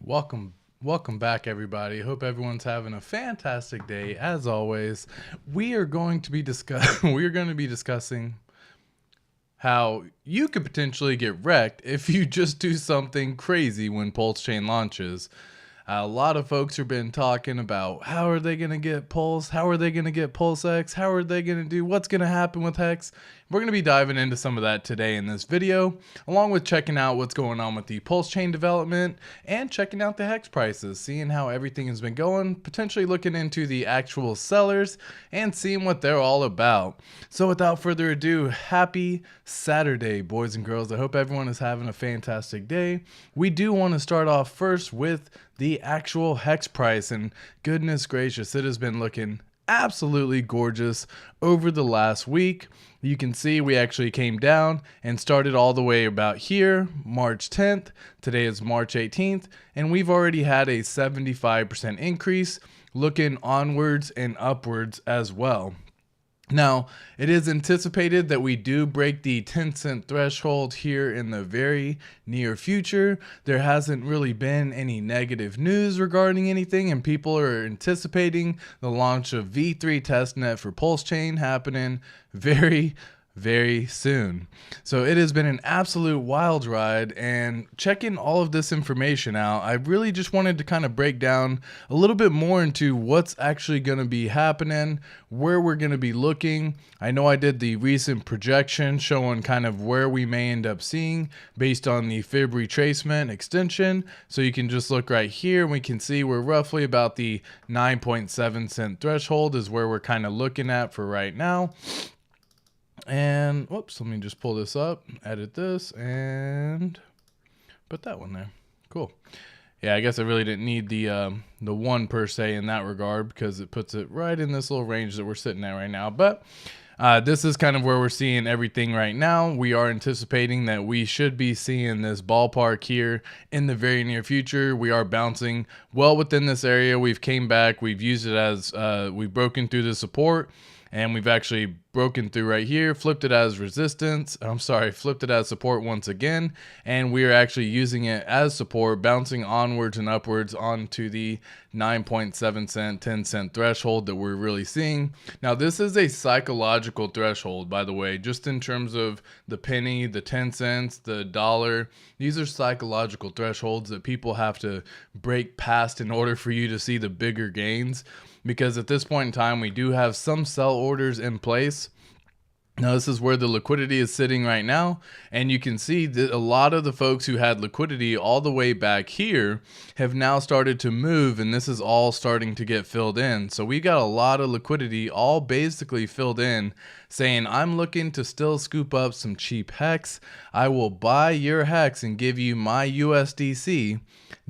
Welcome back, everybody. Hope everyone's having a fantastic day. As always, we are going to be discussing how you could potentially get wrecked if you just do something crazy when PulseChain launches. A lot of folks have been talking about how are they going to get Pulse, how are they going to get PulseX, how are they going to do, what's going to happen with Hex. We're going to be diving into some of that today in this video, along with checking out what's going on with the PulseChain development and checking out the Hex prices, seeing how everything has been going, potentially looking into the actual sellers and seeing what they're all about. So without further ado, happy Saturday, boys and girls. I hope everyone is having a fantastic day. We do want to start off first with the actual Hex price, and goodness gracious, it has been looking absolutely gorgeous over the last week. You can see we actually came down and started all the way about here, March 10th. Today is March 18th, and we've already had a 75% increase, looking onwards and upwards as well. Now, it is anticipated that we do break the 10-cent threshold here in the very near future. There hasn't really been any negative news regarding anything, and people are anticipating the launch of V3 testnet for PulseChain happening very soon. So it has been an absolute wild ride, and checking all of this information out, I really just wanted to kind of break down a little bit more into what's actually going to be happening, where we're going to be looking. I know I did the recent projection showing kind of where we may end up seeing based on the fib retracement extension. So you can just look right here and we can see we're roughly about the 9.7 cent threshold is where we're kind of looking at for right now. And whoops, let me just pull this up, edit this, and put that one there. Cool. Yeah, I guess I really didn't need the one per se in that regard, because it puts it right in this little range that we're sitting at right now. But this is kind of where we're seeing everything right now. We are anticipating that we should be seeing this ballpark here in the very near future. We are bouncing well within this area. We've came back. We've used it as we've broken through the support. And we've actually broken through right here, flipped it as flipped it as support once again. And we are actually using it as support, bouncing onwards and upwards onto the 9.7 cent, 10 cent threshold that we're really seeing. Now, this is a psychological threshold, by the way, just in terms of the penny, the 10 cents, the dollar. These are psychological thresholds that people have to break past in order for you to see the bigger gains. Because at this point in time, we do have some sell orders in place. Now, this is where the liquidity is sitting right now, and you can see that a lot of the folks who had liquidity all the way back here have now started to move, and this is all starting to get filled in. So we got a lot of liquidity all basically filled in, saying, I'm looking to still scoop up some cheap Hex. I will buy your Hex and give you my USDC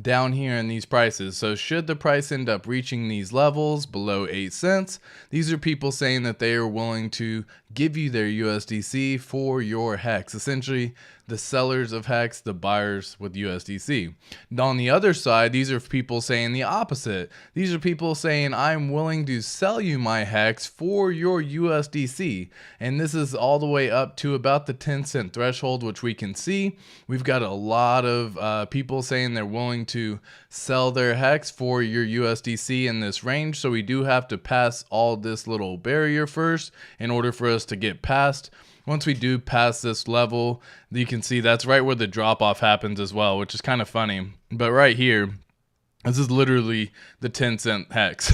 down here in these prices. So should the price end up reaching these levels below 8 cents, these are people saying that they are willing to give you their USDC for your Hex. Essentially, the sellers of Hex, the buyers with USDC. And on the other side, these are people saying the opposite. These are people saying, I'm willing to sell you my Hex for your USDC. And this is all the way up to about the 10 cent threshold, which we can see. We've got a lot of people saying they're willing to sell their Hex for your USDC in this range. So we do have to pass all this little barrier first in order for us to get past. Once we do pass this level, you can see that's right where the drop off happens as well, which is kind of funny. But right here, this is literally the 10 cent Hex.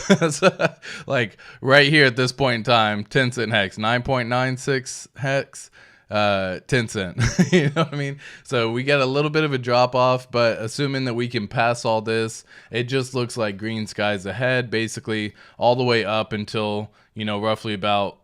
Like right here at this point in time, 10 cent Hex, 9.96 Hex, 10 cent. You know what I mean? So we get a little bit of a drop off, but assuming that we can pass all this, it just looks like green skies ahead, basically all the way up until, roughly about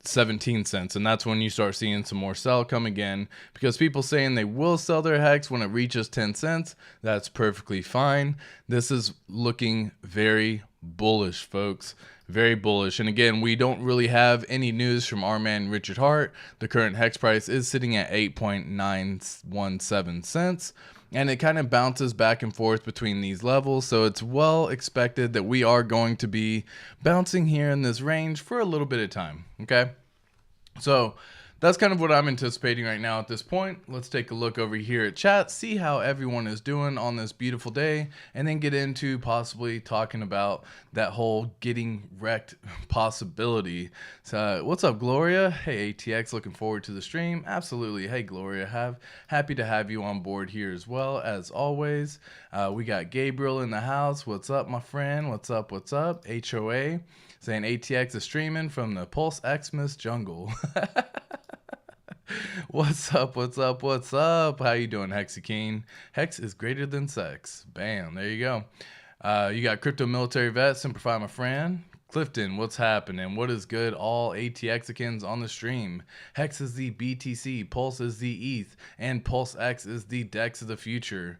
17 cents, and that's when you start seeing some more sell come again, because people saying they will sell their Hex when it reaches 10 cents. That's perfectly fine. This is looking very bullish, folks. Very bullish. And again, we don't really have any news from our man Richard Hart. The current Hex price is sitting at 8.917 cents. And it kind of bounces back and forth between these levels. So it's well expected that we are going to be bouncing here in this range for a little bit of time. Okay. So that's kind of what I'm anticipating right now at this point. Let's take a look over here at chat, see how everyone is doing on this beautiful day, and then get into possibly talking about that whole getting wrecked possibility. So, what's up, Gloria? Hey, ATX, looking forward to the stream. Absolutely. Hey, Gloria, happy to have you on board here as well, as always. We got Gabriel in the house. What's up, my friend? What's up? What's up? HOA saying ATX is streaming from the PulseXmas jungle. What's up? What's up? What's up? How you doing, Hexicans? Hex is greater than sex. Bam. There you go. You got Crypto Military Vet, Simplify, my friend. Clifton, what's happening? What is good? All ATXicans on the stream. Hex is the BTC, Pulse is the ETH, and PulseX is the DEX of the future.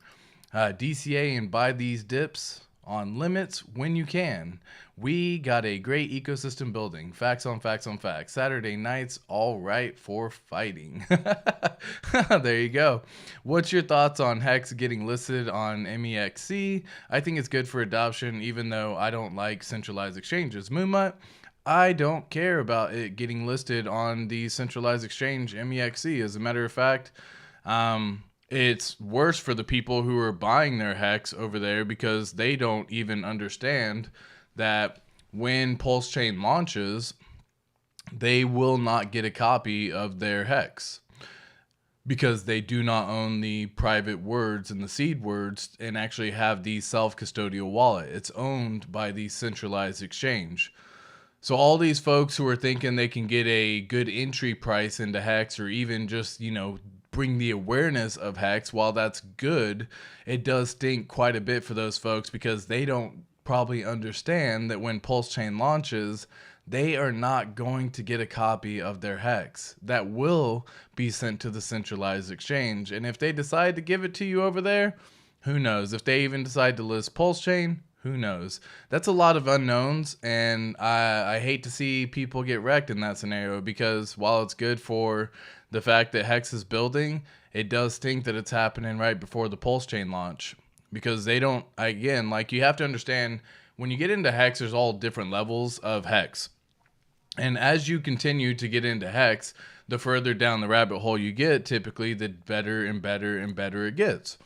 DCA and buy these dips on limits when you can. We got a great ecosystem building. Facts on facts on facts. Saturday nights, all right for fighting. There you go. What's your thoughts on Hex getting listed on MEXC? I think it's good for adoption, even though I don't like centralized exchanges. Moonmut, I don't care about it getting listed on the centralized exchange MEXC. As a matter of fact, it's worse for the people who are buying their Hex over there because they don't even understand that when PulseChain launches, they will not get a copy of their Hex because they do not own the private words and the seed words and actually have the self-custodial wallet. It's owned by the centralized exchange. So all these folks who are thinking they can get a good entry price into Hex or even just, bring the awareness of Hex, while that's good, it does stink quite a bit for those folks because they don't probably understand that when PulseChain launches, they are not going to get a copy of their Hex. That will be sent to the centralized exchange. And if they decide to give it to you over there, who knows? If they even decide to list PulseChain, who knows? That's a lot of unknowns, and I hate to see people get wrecked in that scenario because while it's good for the fact that Hex is building, it does stink that it's happening right before the PulseChain launch because they don't, again, you have to understand when you get into Hex, there's all different levels of Hex. And as you continue to get into Hex, the further down the rabbit hole you get, typically the better and better and better it gets.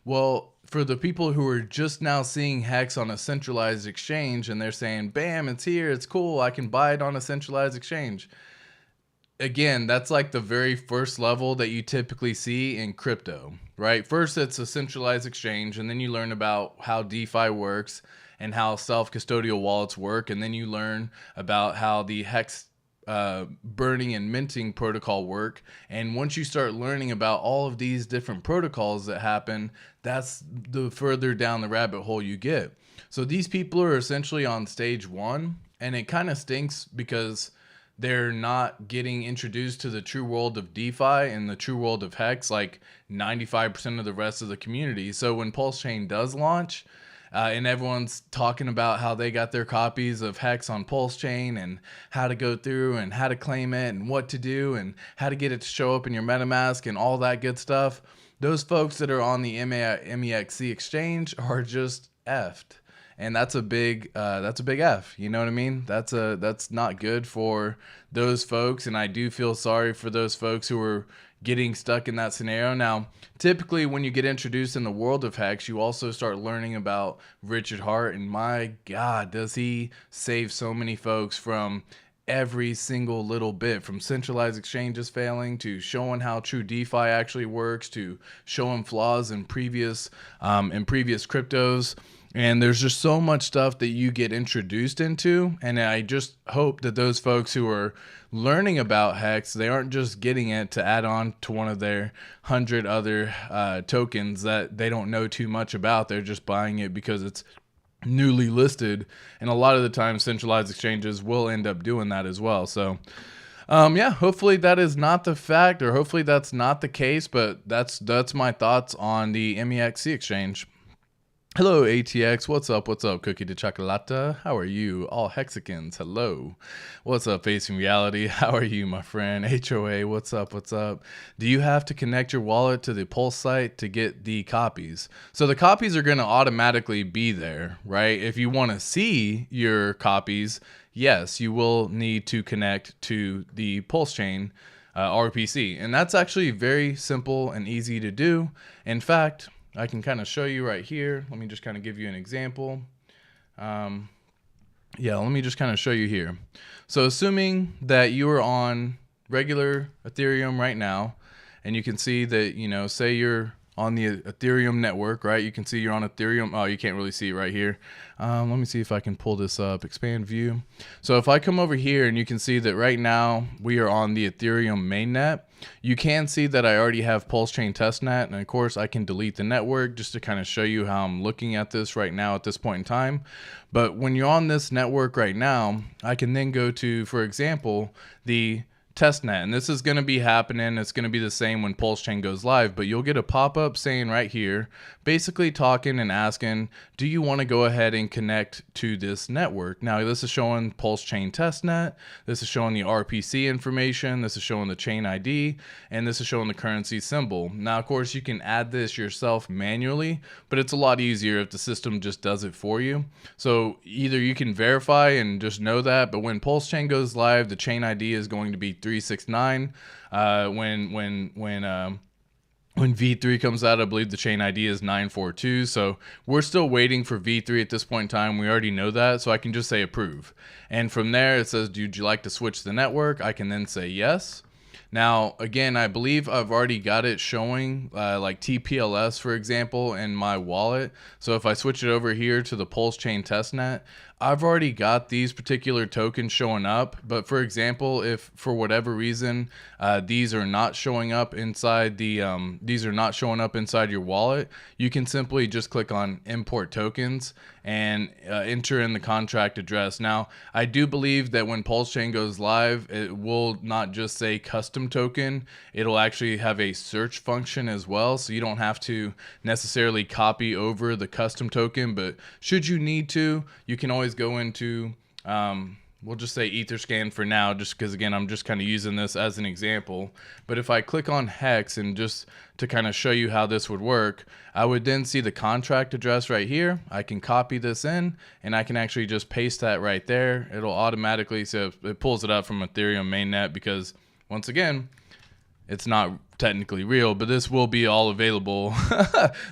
Well, for the people who are just now seeing Hex on a centralized exchange and they're saying, bam, it's here, it's cool, I can buy it on a centralized exchange. Again, that's like the very first level that you typically see in crypto, right? First, it's a centralized exchange, and then you learn about how DeFi works and how self-custodial wallets work, and then you learn about how the Hex burning and minting protocol work. And once you start learning about all of these different protocols that happen, that's the further down the rabbit hole you get. So these people are essentially on stage one, and it kind of stinks because they're not getting introduced to the true world of DeFi and the true world of Hex like 95% of the rest of the community. So when PulseChain does launch, and everyone's talking about how they got their copies of Hex on PulseChain and how to go through and how to claim it and what to do and how to get it to show up in your MetaMask and all that good stuff, those folks that are on the MEXC exchange are just effed. And that's a big F. You know what I mean? That's not good for those folks. And I do feel sorry for those folks who are getting stuck in that scenario. Now, typically when you get introduced in the world of Hex, you also start learning about Richard Hart. And my God, does he save so many folks from every single little bit, from centralized exchanges failing to showing how true DeFi actually works to showing flaws in previous cryptos. And there's just so much stuff that you get introduced into. And I just hope that those folks who are learning about Hex, they aren't just getting it to add on to one of their 100 other tokens that they don't know too much about. They're just buying it because it's newly listed. And a lot of the time, centralized exchanges will end up doing that as well. So, yeah, hopefully that is not the fact, or hopefully that's not the case. But that's my thoughts on the MEXC exchange. Hello, ATX. What's up? What's up, Cookie de Chocolata? How are you? All hexicans, hello. What's up, Facing Reality? How are you, my friend? HOA, what's up? What's up? Do you have to connect your wallet to the Pulse site to get the copies? So the copies are going to automatically be there, right? If you want to see your copies, yes, you will need to connect to the PulseChain RPC. And that's actually very simple and easy to do. In fact, I can kind of show you right here. Let me just kind of give you an example. Yeah, let me just kind of show you here. So assuming that you are on regular Ethereum right now, and you can see that, you know, say you're on the Ethereum network, right? You can see you're on Ethereum. Oh, you can't really see it right here. Let me see if I can pull this up, expand view. So if I come over here and you can see that right now we are on the Ethereum mainnet, you can see that I already have PulseChain testnet. And of course I can delete the network just to kind of show you how I'm looking at this right now at this point in time. But when you're on this network right now, I can then go to, for example, the testnet, and this is going to be happening. It's going to be the same when PulseChain goes live, but you'll get a pop-up saying right here, basically talking and asking, do you want to go ahead and connect to this network? Now this is showing PulseChain testnet, this is showing the RPC information, this is showing the chain ID, and this is showing the currency symbol. Now of course you can add this yourself manually, but it's a lot easier if the system just does it for you. So either you can verify and just know that, but when PulseChain goes live, the chain ID is going to be 369. When V3 comes out, I believe the chain ID is 942. So we're still waiting for V3 at this point in time. We already know that. So I can just say approve. And from there it says, would you like to switch the network? I can then say yes. Now, again, I believe I've already got it showing like TPLS, for example, in my wallet. So if I switch it over here to the PulseChain testnet, I've already got these particular tokens showing up. But for example, if for whatever reason these are not showing up inside the inside your wallet, you can simply just click on import tokens and enter in the contract address. Now, I do believe that when PulseChain goes live, it will not just say custom token, it'll actually have a search function as well. So you don't have to necessarily copy over the custom token, but should you need to, you can always go into, we'll just say Etherscan for now, just because again, I'm just kind of using this as an example. But if I click on Hex, and just to kind of show you how this would work, I would then see the contract address right here. I can copy this in and I can actually just paste that right there. It'll automatically, so it pulls it up from Ethereum mainnet, because once again, it's not technically real, but this will be all available.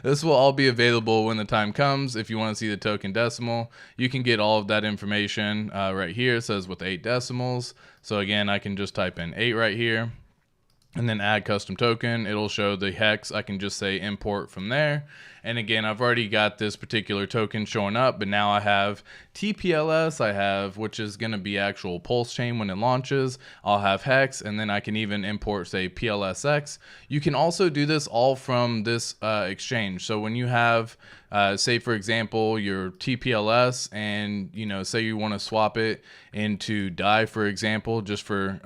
This will all be available when the time comes. If you want to see the token decimal, you can get all of that information right here. It says with 8 decimals. So again, I can just type in 8 right here and then add custom token. It'll show the hex. I can just say import from there. And again, I've already got this particular token showing up, but now I have TPLS, which is going to be actual PulseChain when it launches. I'll have Hex, and then I can even import, say, PLSX. You can also do this all from this exchange. So when you have, say, for example, your TPLS, and, you know, say you want to swap it into DAI, for example, just for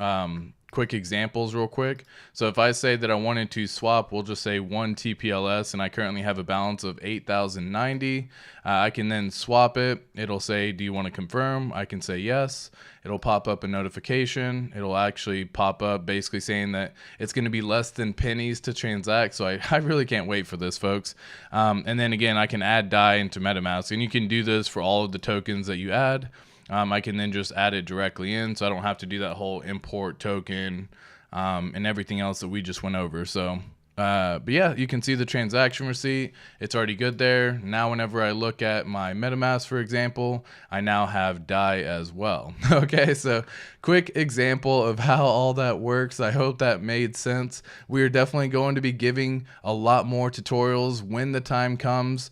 quick examples real quick. So if I say that I wanted to swap, we'll just say 1 TPLS, and I currently have a balance of 8,090. I can then swap it. It'll say, do you want to confirm? I can say yes. It'll pop up a notification. It'll actually pop up basically saying that it's going to be less than pennies to transact. So I really can't wait for this, folks. And then again, I can add DAI into MetaMask, and you can do this for all of the tokens that you add. I can then just add it directly in, so I don't have to do that whole import token and everything else that we just went over. So, but yeah, you can see the transaction receipt. It's already good there. Now, whenever I look at my MetaMask, for example, I now have DAI as well. Okay, so quick example of how all that works. I hope that made sense. We are definitely going to be giving a lot more tutorials when the time comes.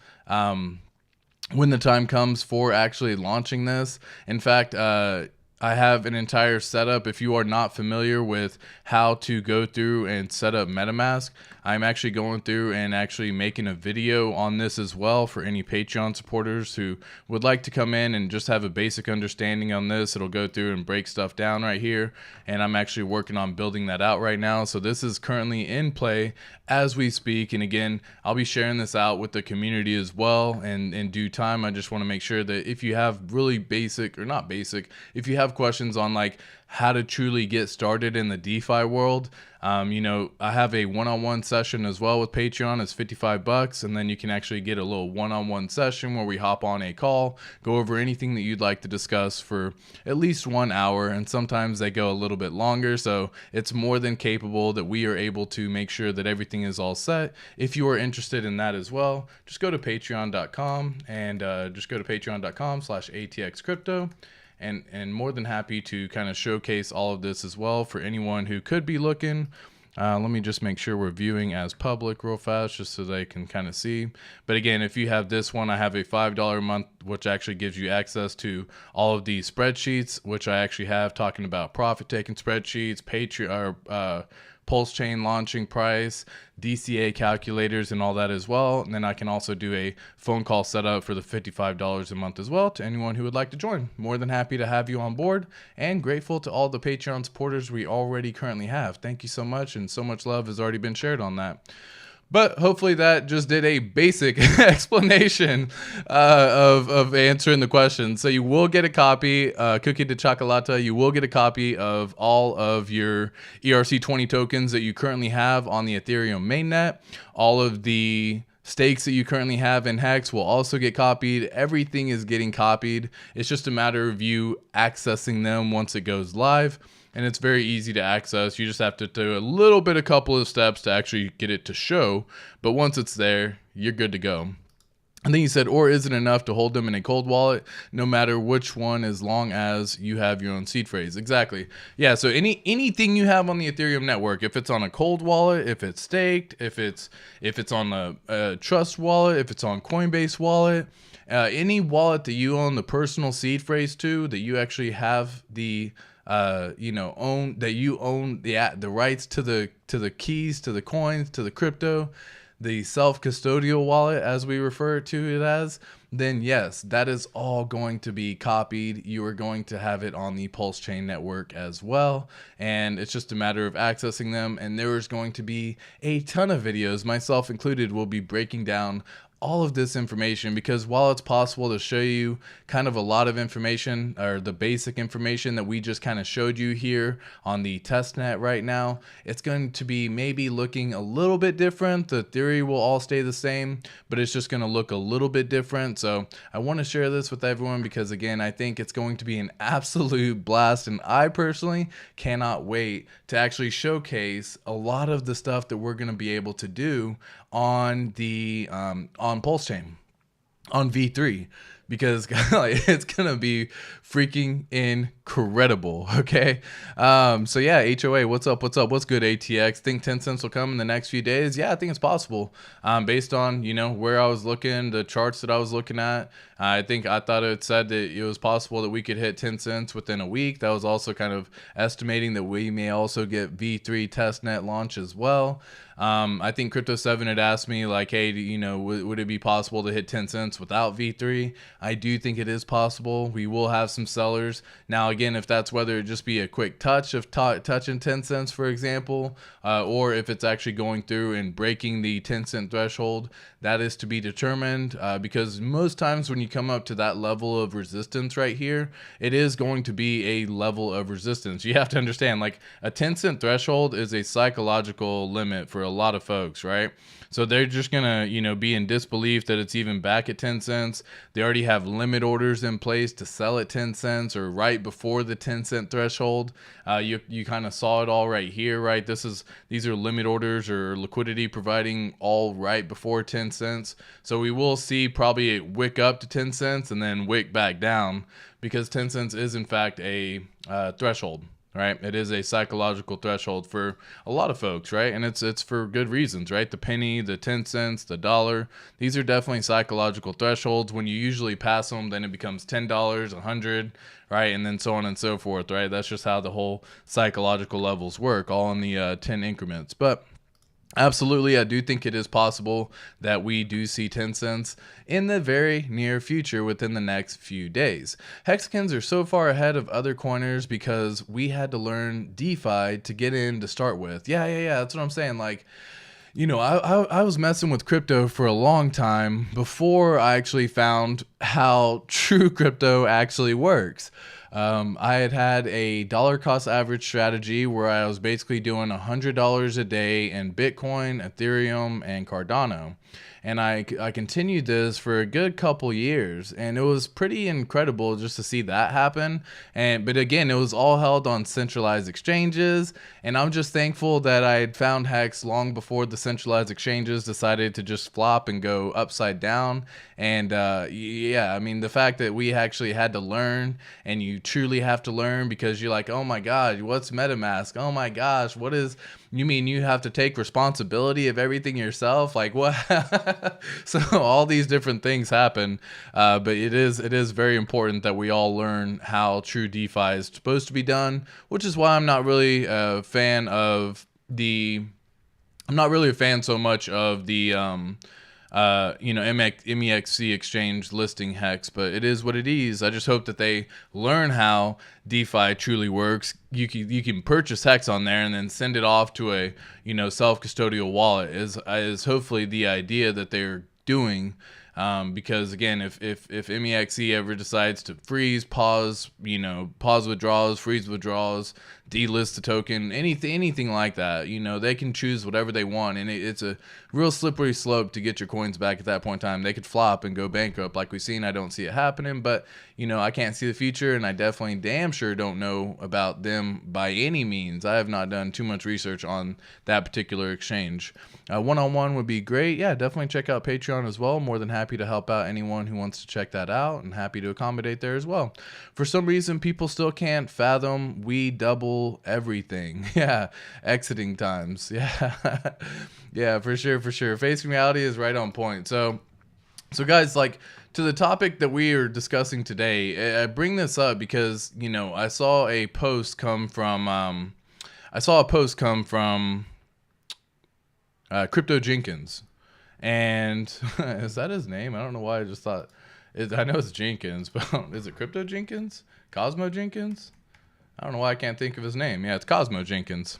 When the time comes for actually launching this. In fact, I have an entire setup. If you are not familiar with how to go through and set up MetaMask, I'm actually going through and actually making a video on this as well for any Patreon supporters who would like to come in and just have a basic understanding on this. It'll go through and break stuff down right here, and I'm actually working on building that out right now. So this is currently in play as we speak, and again, I'll be sharing this out with the community as well, and in due time. I just want to make sure that if you have really basic, or not basic, if you have questions on like how to truly get started in the DeFi world. You know, I have a one-on-one session as well with Patreon. It's $55, and then you can actually get a little one-on-one session where we hop on a call, go over anything that you'd like to discuss for at least 1 hour, and sometimes they go a little bit longer. So it's more than capable that we are able to make sure that everything is all set. If you are interested in that as well, just go to patreon.com and just go to patreon.com/ATXCrypto. And more than happy to kind of showcase all of this as well for anyone who could be looking. Let me just make sure we're viewing as public real fast just so they can kind of see. But again, if you have this one, I have a $5 a month, which actually gives you access to all of these spreadsheets, which I actually have talking about profit taking spreadsheets, PulseChain launching price, DCA calculators, and all that as well. And then I can also do a phone call setup for the $55 a month as well to anyone who would like to join. More than happy to have you on board, and grateful to all the Patreon supporters we already currently have. Thank you so much, and so much love has already been shared on that. But hopefully that just did a basic explanation of answering the question. So you will get a copy, Cookie de Chocolata, you will get a copy of all of your ERC20 tokens that you currently have on the Ethereum mainnet. All of the stakes that you currently have in Hex will also get copied. Everything is getting copied. It's just a matter of you accessing them once it goes live. And it's very easy to access. You just have to do a couple of steps to actually get it to show. But once it's there, you're good to go. And then you said, or is it enough to hold them in a cold wallet, no matter which one, as long as you have your own seed phrase? Exactly. Yeah. So anything you have on the Ethereum network, if it's on a cold wallet, if it's staked, if it's on a Trust wallet, if it's on Coinbase wallet, any wallet that you own the personal seed phrase to, that you actually have the own the rights to the keys, to the coins, to the crypto, the self-custodial wallet, as we refer to it as, then yes, that is all going to be copied. You are going to have it on the PulseChain network as well. And it's just a matter of accessing them. And there is going to be a ton of videos, myself included, will be breaking down all of this information, because while it's possible to show you kind of a lot of information, or the basic information that we just kind of showed you here on the testnet right now, it's going to be maybe looking a little bit different. The theory will all stay the same, but it's just going to look a little bit different. So I want to share this with everyone because, again, I think it's going to be an absolute blast, and I personally cannot wait to actually showcase a lot of the stuff that we're going to be able to do on the on PulseChain, on V3, because it's gonna be freaking incredible. Okay, so yeah, HOA, what's up? What's good, ATX? Think 10 cents will come in the next few days? Yeah, I think it's possible. Based on where I was looking, the charts that I was looking at, I thought it said that it was possible that we could hit 10 cents within a week. That was also kind of estimating that we may also get V3 testnet launch as well. I think Crypto7 had asked me, like, hey, would it be possible to hit 10 cents without V3? I do think it is possible. We will have some sellers. Now, again, if that's whether it just be a quick touch of touching 10 cents, for example, or if it's actually going through and breaking the 10 cent threshold, that is to be determined, because most times when you come up to that level of resistance right here, it is going to be a level of resistance. You have to understand, like, a 10 cent threshold is a psychological limit for a lot of folks, right? So they're just gonna, be in disbelief that it's even back at 10 cents. They already have limit orders in place to sell at 10 cents or right before the 10 cent threshold. You kind of saw it all right here, right? These are limit orders or liquidity providing all right before 10 cents. So we will see probably a wick up to 10 cents and then wick back down, because 10 cents is in fact a threshold. Right, it is a psychological threshold for a lot of folks, right? And it's for good reasons, right? The penny, the 10 cents, the dollar, these are definitely psychological thresholds. When you usually pass them, then it becomes $10, $100, right? And then so on and so forth, right? That's just how the whole psychological levels work, all in the 10 increments. But absolutely, I do think it is possible that we do see 10 cents in the very near future within the next few days. Hexicans are so far ahead of other coiners because we had to learn DeFi to get in to start with. Yeah, that's what I'm saying. Like, I was messing with crypto for a long time before I actually found how true crypto actually works. I had a dollar cost average strategy where I was basically doing $100 a day in Bitcoin, Ethereum, and Cardano. And I continued this for a good couple years, and it was pretty incredible just to see that happen. But again, it was all held on centralized exchanges, and I'm just thankful that I had found Hex long before the centralized exchanges decided to just flop and go upside down. And yeah, I mean, the fact that we actually had to learn, and you truly have to learn, because you're like, oh my God, what's MetaMask? Oh my gosh, what is, you mean you have to take responsibility of everything yourself? Like what? So all these different things happen, but it is very important that we all learn how true DeFi is supposed to be done, which is why I'm not really a fan of the, I'm not really a fan so much of the MEXC exchange listing Hex, but it is what it is. I just hope that they learn how DeFi truly works. You can purchase Hex on there and then send it off to a self-custodial wallet is hopefully the idea that they're doing. Because again, if MEXC ever decides to freeze, pause withdrawals, freeze withdrawals, delist the token, anything like that, they can choose whatever they want, and it's a real slippery slope to get your coins back at that point in time. They could flop and go bankrupt like we've seen. I don't see it happening, but I can't see the future, and I definitely damn sure don't know about them by any means. I have not done too much research on that particular exchange. One-on-one would be great. Yeah, definitely check out Patreon as well. More than happy to help out anyone who wants to check that out, and happy to accommodate there as well. For some reason, people still can't fathom we double everything. Yeah, exiting times. Yeah. Yeah, for sure. Facing reality is right on point. So guys, like, to the topic that we are discussing today, I bring this up because I saw a post come from Crypto Jenkins, and is that his name? I don't know why I just thought I know it's Jenkins, but is it Crypto Jenkins? Cosmo Jenkins? I don't know why I can't think of his name. Yeah, it's Cosmo Jenkins.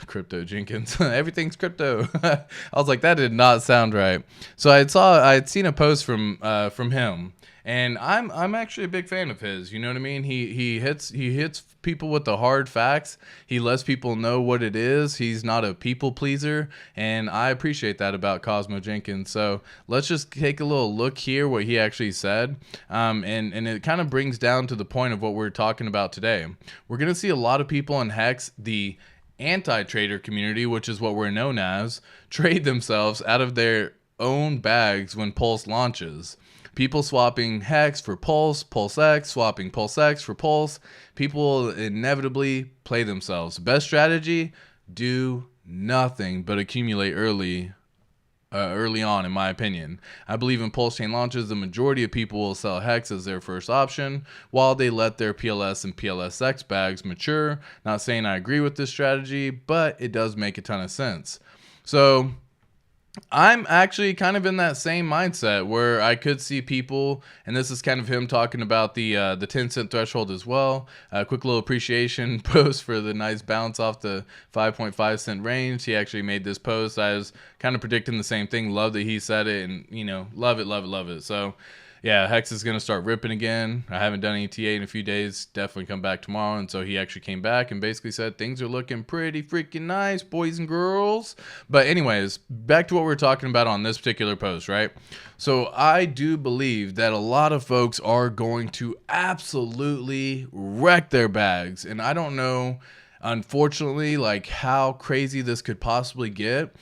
Crypto Jenkins. Everything's crypto. I was like, that did not sound right. So I had seen a post from him, and I'm actually a big fan of his. You know what I mean? He hits people with the hard facts. He lets people know what it is. He's not a people pleaser, and I appreciate that about Cosmo Jenkins. So let's just take a little look here what he actually said, and it kind of brings down to the point of what we're talking about today. We're gonna see a lot of people in Hex, the anti-trader community, which is what we're known as, trade themselves out of their own bags when Pulse launches. People swapping Hex for Pulse, PulseX, swapping PulseX for Pulse. People will inevitably play themselves. Best strategy, do nothing but accumulate early on, in my opinion. I believe in PulseChain launches, the majority of people will sell Hex as their first option while they let their PLS and PLSX bags mature. Not saying I agree with this strategy, but it does make a ton of sense. So I'm actually kind of in that same mindset where I could see people, and this is kind of him talking about the 10-cent threshold as well. Quick little appreciation post for the nice bounce off the 5.5 cent range. He actually made this post. I was kind of predicting the same thing. Love that he said it, and love it. So yeah, Hex is going to start ripping again. I haven't done ETA in a few days. Definitely come back tomorrow. And so he actually came back and basically said things are looking pretty freaking nice, boys and girls. But anyways, back to what we're talking about on this particular post, right? So I do believe that a lot of folks are going to absolutely wreck their bags. And I don't know, unfortunately, like how crazy this could possibly get,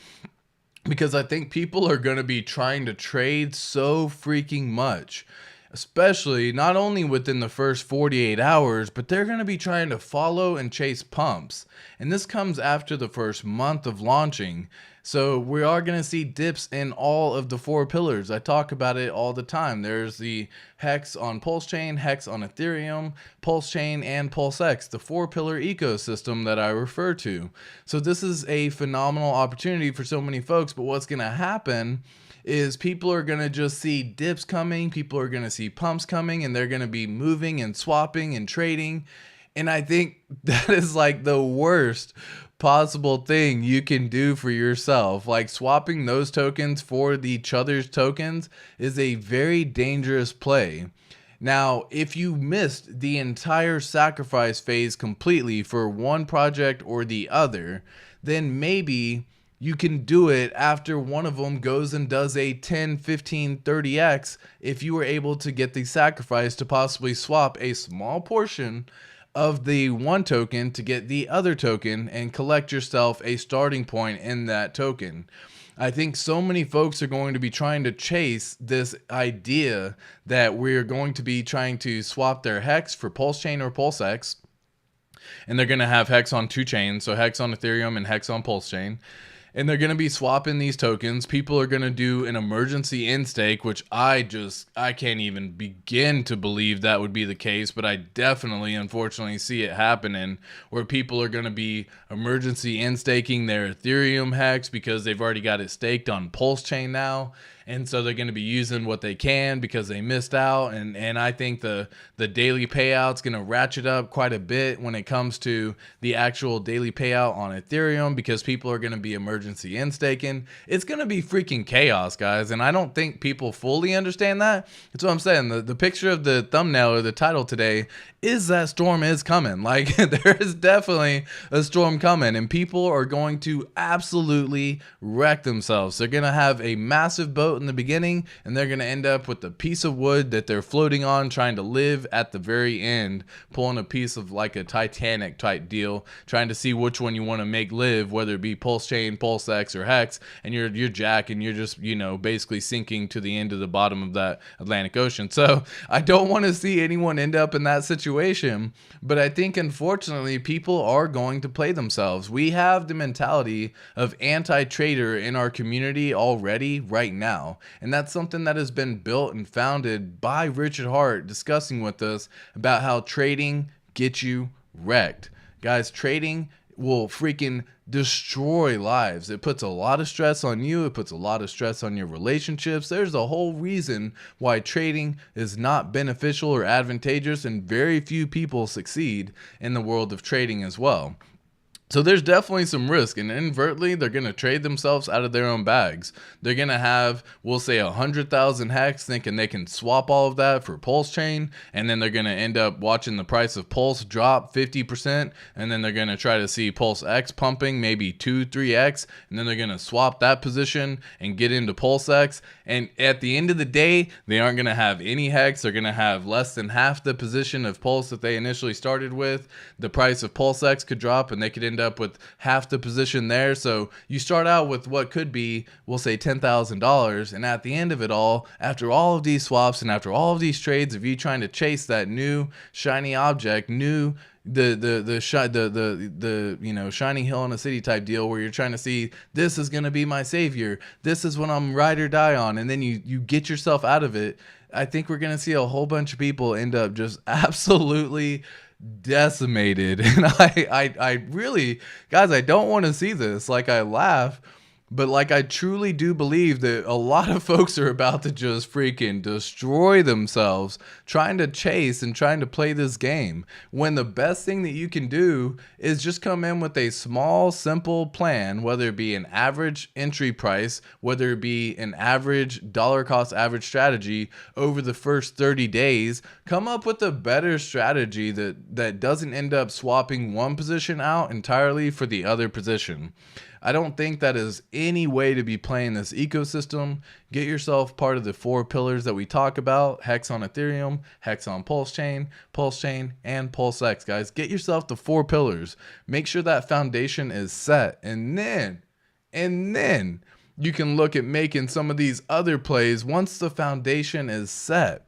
because I think people are going to be trying to trade so freaking much, especially not only within the first 48 hours, but they're going to be trying to follow and chase pumps. And this comes after the first month of launching. So we are going to see dips in all of the four pillars. I talk about it all the time. There's the Hex on PulseChain, Hex on Ethereum, PulseChain, and PulseX, the four-pillar ecosystem that I refer to. So this is a phenomenal opportunity for so many folks, but what's going to happen is people are going to just see dips coming, people are going to see pumps coming, and they're going to be moving and swapping and trading. And I think that is like the worst possible thing you can do for yourself. Like, swapping those tokens for each other's tokens is a very dangerous play. Now, if you missed the entire sacrifice phase completely for one project or the other, then maybe you can do it after one of them goes and does a 10, 15, 30x if you were able to get the sacrifice to possibly swap a small portion of the one token to get the other token and collect yourself a starting point in that token. I think so many folks are going to be trying to chase this idea that we're going to be trying to swap their Hex for PulseChain or PulseX, and they're going to have Hex on two chains, so Hex on Ethereum and Hex on PulseChain. And they're going to be swapping these tokens. People are going to do an emergency in stake, which I can't even begin to believe that would be the case, but I definitely, unfortunately, see it happening where people are going to be emergency in staking their Ethereum Hex because they've already got it staked on PulseChain now. And so they're going to be using what they can because they missed out. And I think the daily payout's going to ratchet up quite a bit when it comes to the actual daily payout on Ethereum because people are going to be emergency in staking. It's going to be freaking chaos, guys. And I don't think people fully understand that. That's what I'm saying. The picture of the thumbnail or the title today is that storm is coming. Like, there is definitely a storm coming, and people are going to absolutely wreck themselves. They're going to have a massive boat in the beginning, and they're going to end up with a piece of wood that they're floating on, trying to live at the very end, pulling a piece of like a Titanic type deal, trying to see which one you want to make live, whether it be PulseChain, PulseX, or Hex, and you're Jack, and you're just, you know, basically sinking to the end of the bottom of that Atlantic Ocean. So I don't want to see anyone end up in that situation, but I think unfortunately people are going to play themselves. We have the mentality of anti-trader in our community already right now, and that's something that has been built and founded by Richard Hart, discussing with us about how trading gets you wrecked. Guys, trading will freaking destroy lives. It puts a lot of stress on you. It puts a lot of stress on your relationships. There's a whole reason why trading is not beneficial or advantageous, and very few people succeed in the world of trading as well. So there's definitely some risk, and inadvertently, they're going to trade themselves out of their own bags. They're going to have, we'll say, 100,000 Hex, thinking they can swap all of that for PulseChain, and then they're going to end up watching the price of Pulse drop 50%, and then they're going to try to see PulseX pumping maybe 2-3x, and then they're going to swap that position and get into PulseX, and at the end of the day, they aren't going to have any Hex. They're going to have less than half the position of Pulse that they initially started with. The price of PulseX could drop, and they could end up with half the position there. So you start out with what could be, we'll say, $10,000, and at the end of it all, after all of these swaps and after all of these trades of you trying to chase that new shiny object, new the you know, shiny hill in a city type deal, where you're trying to see, this is going to be my savior, this is what I'm ride or die on, and then you get yourself out of it. I think we're going to see a whole bunch of people end up just absolutely decimated. And I really, guys, I don't want to see this. Like, I laugh, but like, I truly do believe that a lot of folks are about to just freaking destroy themselves trying to chase and trying to play this game, when the best thing that you can do is just come in with a small, simple plan, whether it be an average entry price, whether it be an average dollar cost average strategy over the first 30 days. Come up with a better strategy that doesn't end up swapping one position out entirely for the other position. I don't think that is any way to be playing this ecosystem. Get yourself part of the 4 pillars that we talk about: Hex on Ethereum, Hex on PulseChain, PulseChain, and PulseX, guys. Get yourself the 4 pillars. Make sure that foundation is set, and then you can look at making some of these other plays once the foundation is set.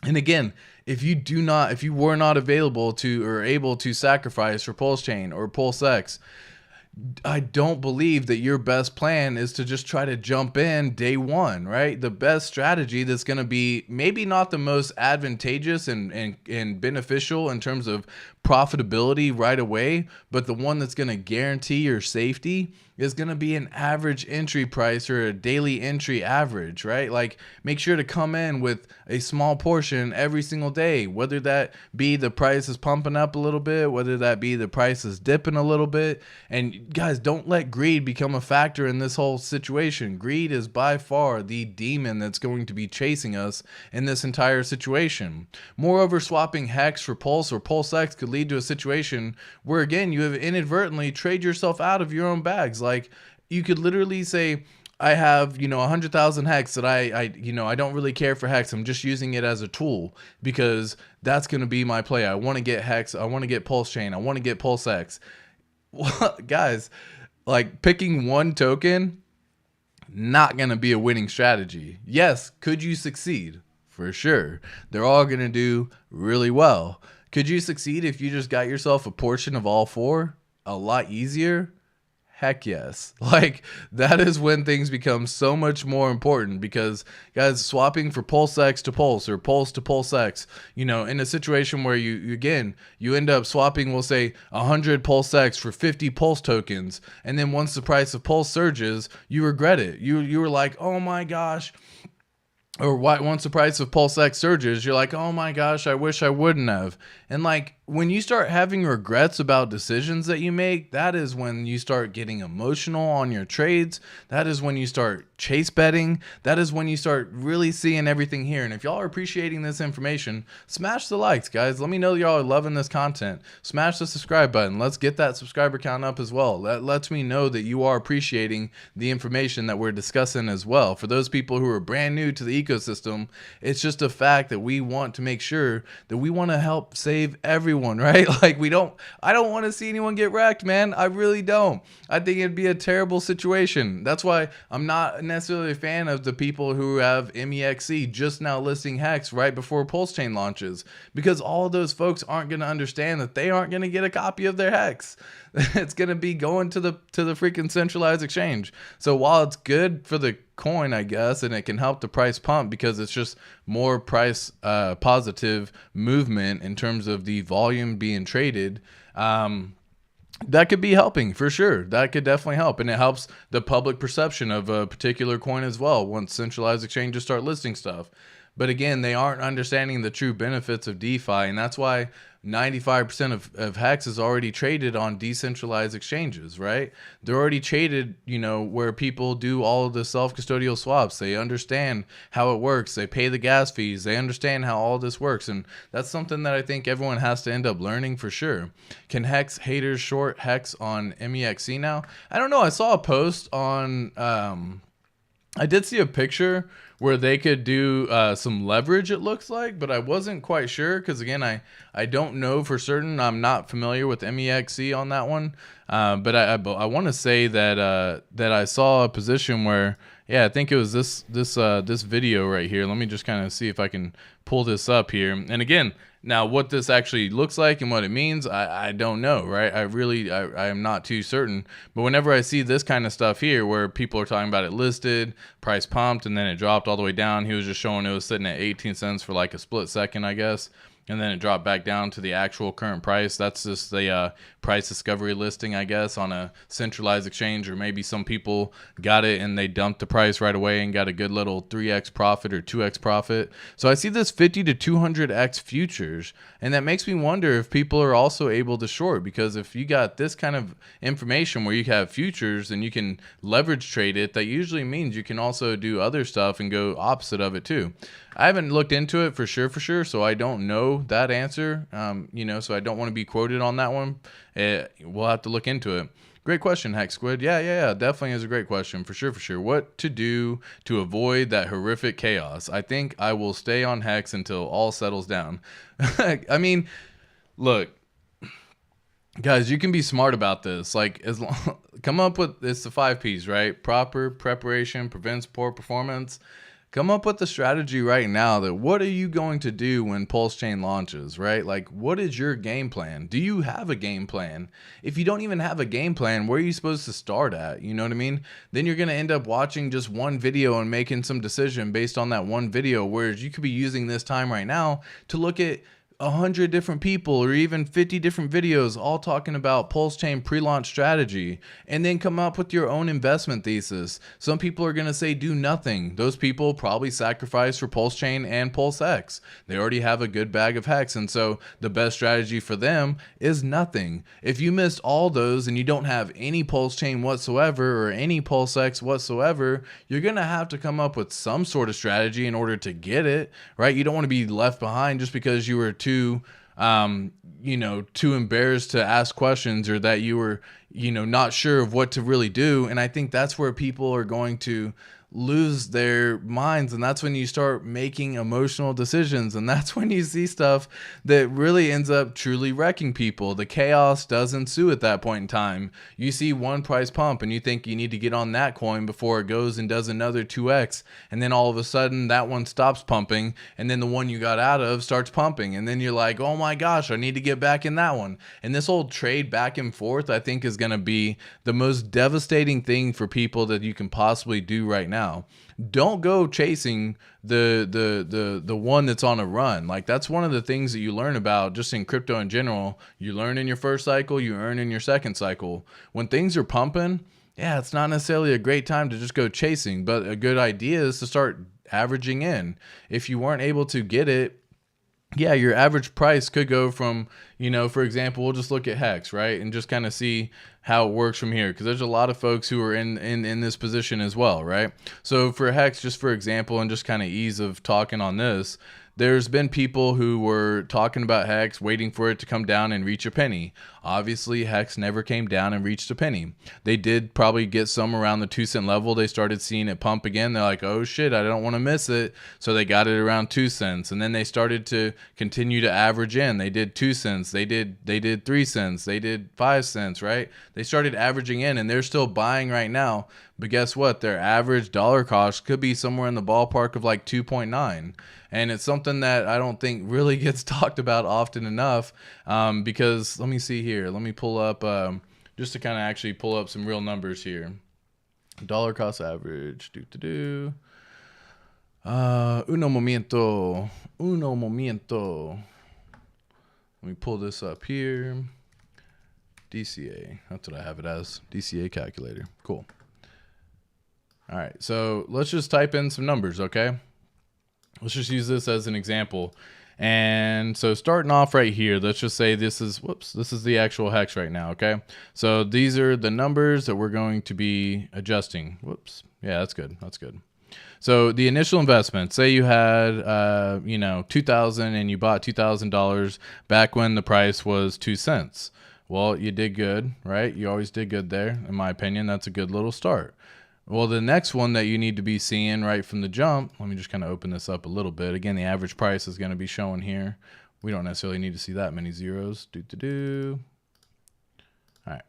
And again, if you were not available to or able to sacrifice for PulseChain or PulseX, I don't believe that your best plan is to just try to jump in day one, right? The best strategy that's going to be maybe not the most advantageous and beneficial in terms of profitability right away, but the one that's going to guarantee your safety is going to be an average entry price or a daily entry average, right? Like, make sure to come in with a small portion every single day, whether that be the price is pumping up a little bit, whether that be the price is dipping a little bit. And guys, don't let greed become a factor in this whole situation. Greed is by far the demon that's going to be chasing us in this entire situation. Moreover, swapping Hex for Pulse or PulseX could lead to a situation where, again, you have inadvertently trade yourself out of your own bags. Like, you could literally say, I have, 100,000 Hex that I don't really care for Hex. I'm just using it as a tool because that's going to be my play. I want to get Hex. I want to get PulseChain. I want to get PulseX. Well, guys, like, picking one token, not going to be a winning strategy. Yes, could you succeed? For sure. They're all going to do really well. Could you succeed if you just got yourself a portion of all four? A lot easier? Heck yes. Like, that is when things become so much more important, because, guys, swapping for PulseX to Pulse or Pulse to PulseX, in a situation where you end up swapping, we'll say 100 PulseX for 50 Pulse tokens, and then once the price of Pulse surges, you regret it. You were like, oh my gosh. Or once the price of PulseX surges, you're like, oh my gosh, I wish I wouldn't have. And like, when you start having regrets about decisions that you make, that is when you start getting emotional on your trades. That is when you start chase betting. That is when you start really seeing everything here. And if y'all are appreciating this information, smash the likes, guys. Let me know y'all are loving this content. Smash the subscribe button. Let's get that subscriber count up as well. That lets me know that you are appreciating the information that we're discussing as well. For those people who are brand new to the ecosystem, it's just a fact that we want to make sure that we want to help save everyone, right? Like, I don't want to see anyone get wrecked, man. I really don't. I think it'd be a terrible situation. That's why I'm not necessarily a fan of the people who have MEXC just now listing Hex right before PulseChain launches, because all of those folks aren't going to understand that they aren't going to get a copy of their Hex. It's going to be going to the freaking centralized exchange. So while it's good for the coin, I guess, and it can help the price pump because it's just more price positive movement in terms of the volume being traded, that could be helping for sure. That could definitely help. And it helps the public perception of a particular coin as well once centralized exchanges start listing stuff. But again, they aren't understanding the true benefits of DeFi, and that's why 95% of Hex is already traded on decentralized exchanges, right? They're already traded, where people do all of the self-custodial swaps. They understand how it works. They pay the gas fees. They understand how all this works. And that's something that I think everyone has to end up learning for sure. Can Hex Haters Short Hex on MEXC now? I don't know. I saw a post on... I did see a picture where they could do some leverage, it looks like, but I wasn't quite sure because, again, I don't know for certain. I'm not familiar with MEXC on that one, but I want to say that that I saw a position where, yeah, I think it was this video right here. Let me just kind of see if I can pull this up here. And again, now what this actually looks like and what it means, I don't know, right? I am not too certain. But whenever I see this kind of stuff here where people are talking about it listed, price pumped, and then it dropped all the way down, he was just showing it was sitting at 18 cents for like a split second, I guess. And then it dropped back down to the actual current price. That's just the price discovery listing, I guess, on a centralized exchange. Or maybe some people got it and they dumped the price right away and got a good little 3x profit or 2x profit. So I see this 50 to 200x futures. And that makes me wonder if people are also able to short. Because if you got this kind of information where you have futures and you can leverage trade it, that usually means you can also do other stuff and go opposite of it too. I haven't looked into it for sure, so I don't know that answer, so I don't want to be quoted on that one. We'll have to look into it. Great question, Hex Squid. Yeah, definitely is a great question, for sure. What to do to avoid that horrific chaos? I think I will stay on Hex until all settles down. I mean, look, guys, you can be smart about this. Like, come up with, it's the 5 Ps, right? Proper preparation prevents poor performance. Come up with the strategy right now that what are you going to do when PulseChain launches, right? Like, what is your game plan? Do you have a game plan? If you don't even have a game plan, where are you supposed to start at? You know what I mean? Then you're going to end up watching just one video and making some decision based on that one video, whereas you could be using this time right now to look at 100 different people or even 50 different videos all talking about PulseChain pre-launch strategy, and then come up with your own investment thesis. Some people are going to say do nothing. Those people probably sacrifice for PulseChain and PulseX. They already have a good bag of hex, and so the best strategy for them is nothing. If you missed all those and you don't have any PulseChain whatsoever or any PulseX whatsoever, you're going to have to come up with some sort of strategy in order to get it, right? You don't want to be left behind just because you were too embarrassed to ask questions, or that you were, not sure of what to really do. And I think that's where people are going to lose their minds, and that's when you start making emotional decisions, and that's when you see stuff that really ends up truly wrecking people. The chaos does ensue at that point in time. You see one price pump and you think you need to get on that coin before it goes and does another 2x, and then all of a sudden that one stops pumping, and then the one you got out of starts pumping, and then you're like, oh my gosh, I need to get back in that one. And this whole trade back and forth, I think, is going to be the most devastating thing for people that you can possibly do right now. Don't go chasing the one that's on a run. Like, that's one of the things that you learn about just in crypto in general. You learn in your first cycle, you earn in your second cycle. When things are pumping, yeah, it's not necessarily a great time to just go chasing, but a good idea is to start averaging in. If you weren't able to get it, yeah, your average price could go from, for example, we'll just look at Hex, right? And just kind of see how it works from here, because there's a lot of folks who are in this position as well, right? So for Hex, just for example, and just kind of ease of talking on this, there's been people who were talking about Hex, waiting for it to come down and reach a penny. Obviously, Hex never came down and reached a penny. They did probably get some around the 2-cent level. They started seeing it pump again. They're like, oh shit, I don't want to miss it. So they got it around 2 cents. And then they started to continue to average in. They did 2 cents. They did 3 cents. They did 5 cents, right? They started averaging in, and they're still buying right now. But guess what? Their average dollar cost could be somewhere in the ballpark of like 2.9. And it's something that I don't think really gets talked about often enough, because let me see here. Let me pull up, just to kind of actually pull up some real numbers here. Dollar cost average. Uno momento. Let me pull this up here. DCA. That's what I have it as. DCA calculator. Cool. All right. So let's just type in some numbers, okay? Let's just use this as an example. And so starting off right here, let's just say this is the actual Hex right now, okay? So these are the numbers that we're going to be adjusting. Yeah, that's good. That's good. So the initial investment, say you had, $2,000 and you bought $2,000 back when the price was 2 cents. Well, you did good, right? You always did good there. In my opinion, that's a good little start. Well, the next one that you need to be seeing right from the jump, let me just kind of open this up a little bit. Again, the average price is going to be showing here. We don't necessarily need to see that many zeros. All right.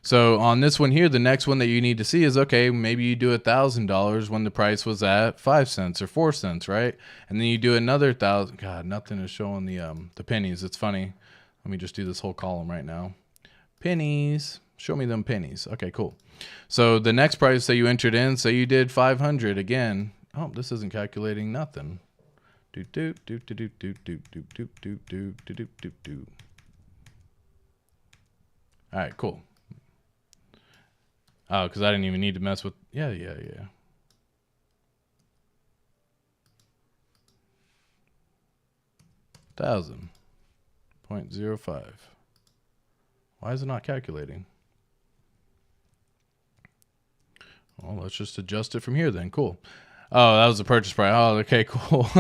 So on this one here, the next one that you need to see is, okay, maybe you do $1,000 when the price was at 5 cents or 4 cents, right? And then you do another 1,000. God, nothing is showing the pennies. It's funny. Let me just do this whole column right now. Pennies. Show me them pennies. Okay, cool. So the next price that you entered in, say you did 500 again. Oh, this isn't calculating nothing. All right, cool. Oh, because I didn't even need to mess with. Yeah. 1,000.05. Why is it not calculating? Well, let's just adjust it from here then. Cool. Oh, that was the purchase price. Oh, okay, cool.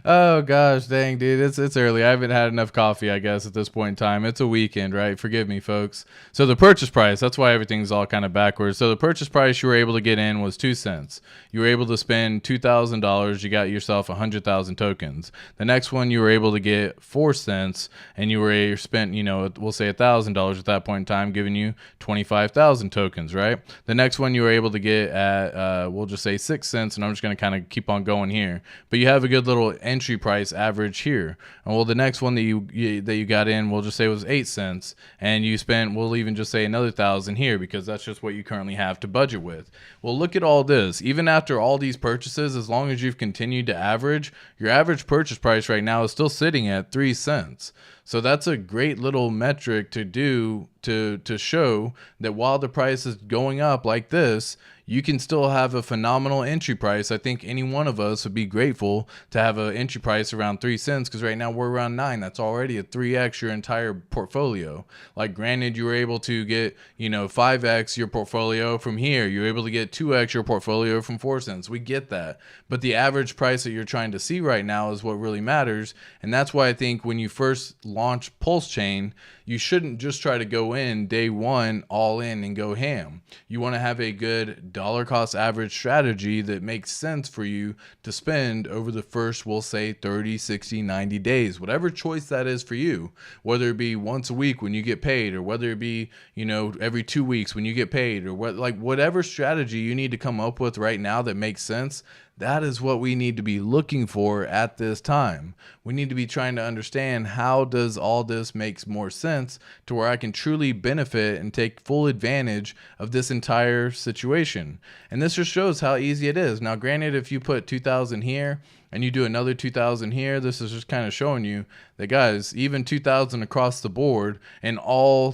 Oh gosh, dang, dude, it's early. I haven't had enough coffee, I guess, at this point in time. It's a weekend, right? Forgive me, folks. So the purchase price, that's why everything's all kind of backwards. So the purchase price you were able to get in was 2 cents. You were able to spend $2,000. You got yourself 100,000 tokens. The next one you were able to get 4 cents, and you spent, we'll say $1,000 at that point in time, giving you 25,000 tokens, right? The next one you were able to get at, we'll just say 6 cents, and I'm just going to kind of keep on going here. But you have a good little entry price average here. And well, the next one that you got in, we'll just say was 8 cents, and you spent, we'll even just say another 1,000 here because that's just what you currently have to budget with. Well, look at all this. Even after all these purchases, as long as you've continued to average, your average purchase price right now is still sitting at 3 cents. So that's a great little metric to do to show that while the price is going up like this, you can still have a phenomenal entry price. I think any one of us would be grateful to have an entry price around 3 cents, because right now we're around 9. That's already a 3x your entire portfolio. Like, granted, you were able to get, 5x your portfolio from here. You're able to get 2x your portfolio from 4 cents. We get that. But the average price that you're trying to see right now is what really matters. And that's why I think when you first launch PulseChain, you shouldn't just try to go in day one all in and go ham. You want to have a good dollar cost average strategy that makes sense for you to spend over the first, we'll say 30, 60, 90 days, whatever choice that is for you, whether it be once a week when you get paid, or whether it be, every 2 weeks when you get paid, or whatever strategy you need to come up with right now that makes sense. That is what we need to be looking for at this time. We need to be trying to understand, how does all this make more sense to where I can truly benefit and take full advantage of this entire situation. And this just shows how easy it is. Now, granted, if you put 2,000 here and you do another 2,000 here, this is just kind of showing you that, guys, even 2,000 across the board in all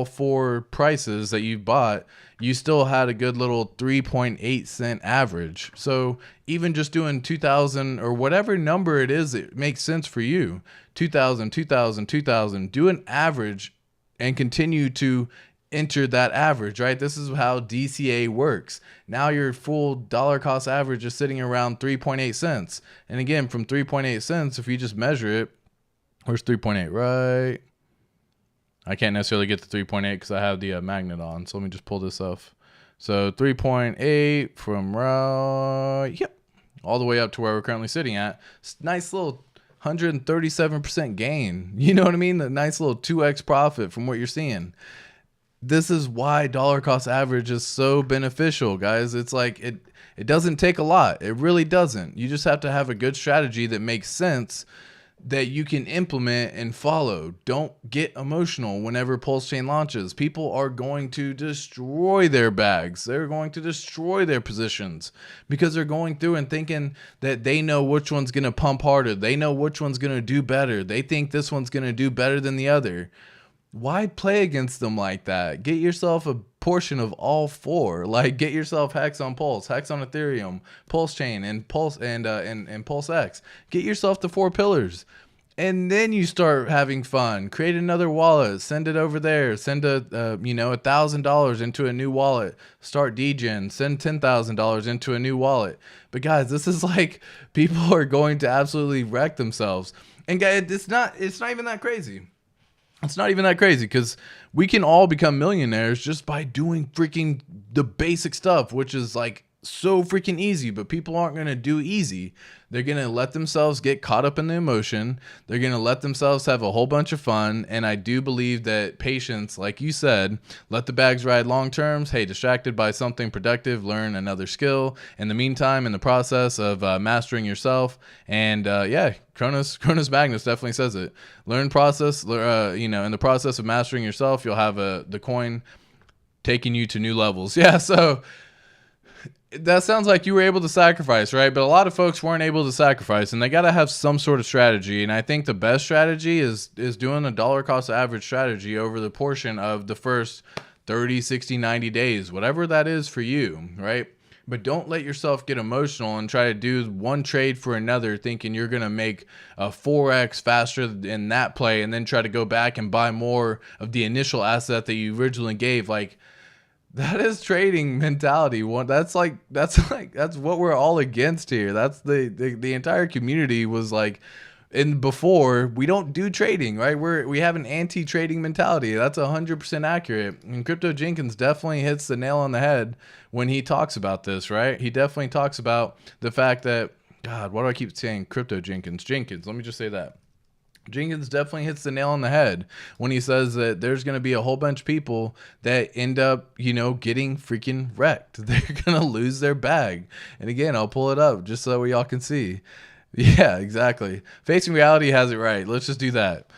4 prices that you bought, you still had a good little 3.8 cent average. So even just doing 2,000 or whatever number it is, it makes sense for you. 2,000, 2,000, 2,000, do an average and continue to enter that average, right? This is how DCA works. Now your full dollar cost average is sitting around 3.8 cents. And again, from 3.8 cents, if you just measure it, where's 3.8, right? I can't necessarily get to 3.8 because I have the magnet on. So let me just pull this off. So 3.8 from all the way up to where we're currently sitting at. Nice little 137% gain. You know what I mean? The nice little 2x profit from what you're seeing. This is why dollar cost average is so beneficial, guys. It's like it doesn't take a lot. It really doesn't. You just have to have a good strategy that makes sense, that you can implement and follow. Don't get emotional whenever PulseChain launches. People are going to destroy their bags. They're going to destroy their positions because they're going through and thinking that they know which one's going to pump harder. They know which one's going to do better. They think this one's going to do better than the other. Why play against them like that? Get yourself a portion of all 4. Like, get yourself Hex on Pulse, Hex on Ethereum, PulseChain, and PulseX. Get yourself the 4 pillars, and then you start having fun. Create another wallet, send it over there. Send $1,000 into a new wallet. Start degen. Send $10,000 into a new wallet. But guys, this is like, people are going to absolutely wreck themselves. And guys, it's not even that crazy. It's not even that crazy, because we can all become millionaires just by doing freaking the basic stuff, which is like so freaking easy. But people aren't going to do easy. They're going to let themselves get caught up in the emotion. They're going to let themselves have a whole bunch of fun. And I do believe that patience, like you said, let the bags ride long terms. Hey, distracted by something productive, learn another skill. In the meantime, in the process of mastering yourself, and Cronus Magnus definitely says it. Learn process, in the process of mastering yourself, you'll have the coin taking you to new levels. Yeah, so that sounds like you were able to sacrifice, right? But a lot of folks weren't able to sacrifice, and they got to have some sort of strategy. And I think the best strategy is doing a dollar cost average strategy over the portion of the first 30, 60, 90 days, whatever that is for you, right? But don't let yourself get emotional and try to do one trade for another, thinking you're going to make a 4x faster in that play, and then try to go back and buy more of the initial asset that you originally gave. Like, that is trading mentality. That's what we're all against here. That's the entire community was like, and before, we don't do trading, right? We have an anti-trading mentality. That's 100% accurate. And Crypto Jenkins definitely hits the nail on the head when he talks about this, right? He definitely talks about the fact that, God, why do I keep saying Crypto Jenkins? Let me just say that. Jenkins definitely hits the nail on the head when he says that there's going to be a whole bunch of people that end up, getting freaking wrecked. They're going to lose their bag. And again, I'll pull it up just so y'all can see. Yeah, exactly. Facing reality has it right. Let's just do that.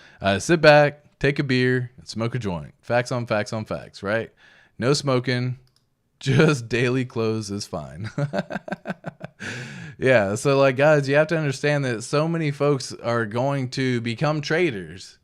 Sit back, take a beer, and smoke a joint. Facts on facts on facts, right? No smoking, just daily clothes is fine. Yeah, so like guys, you have to understand that so many folks are going to become traders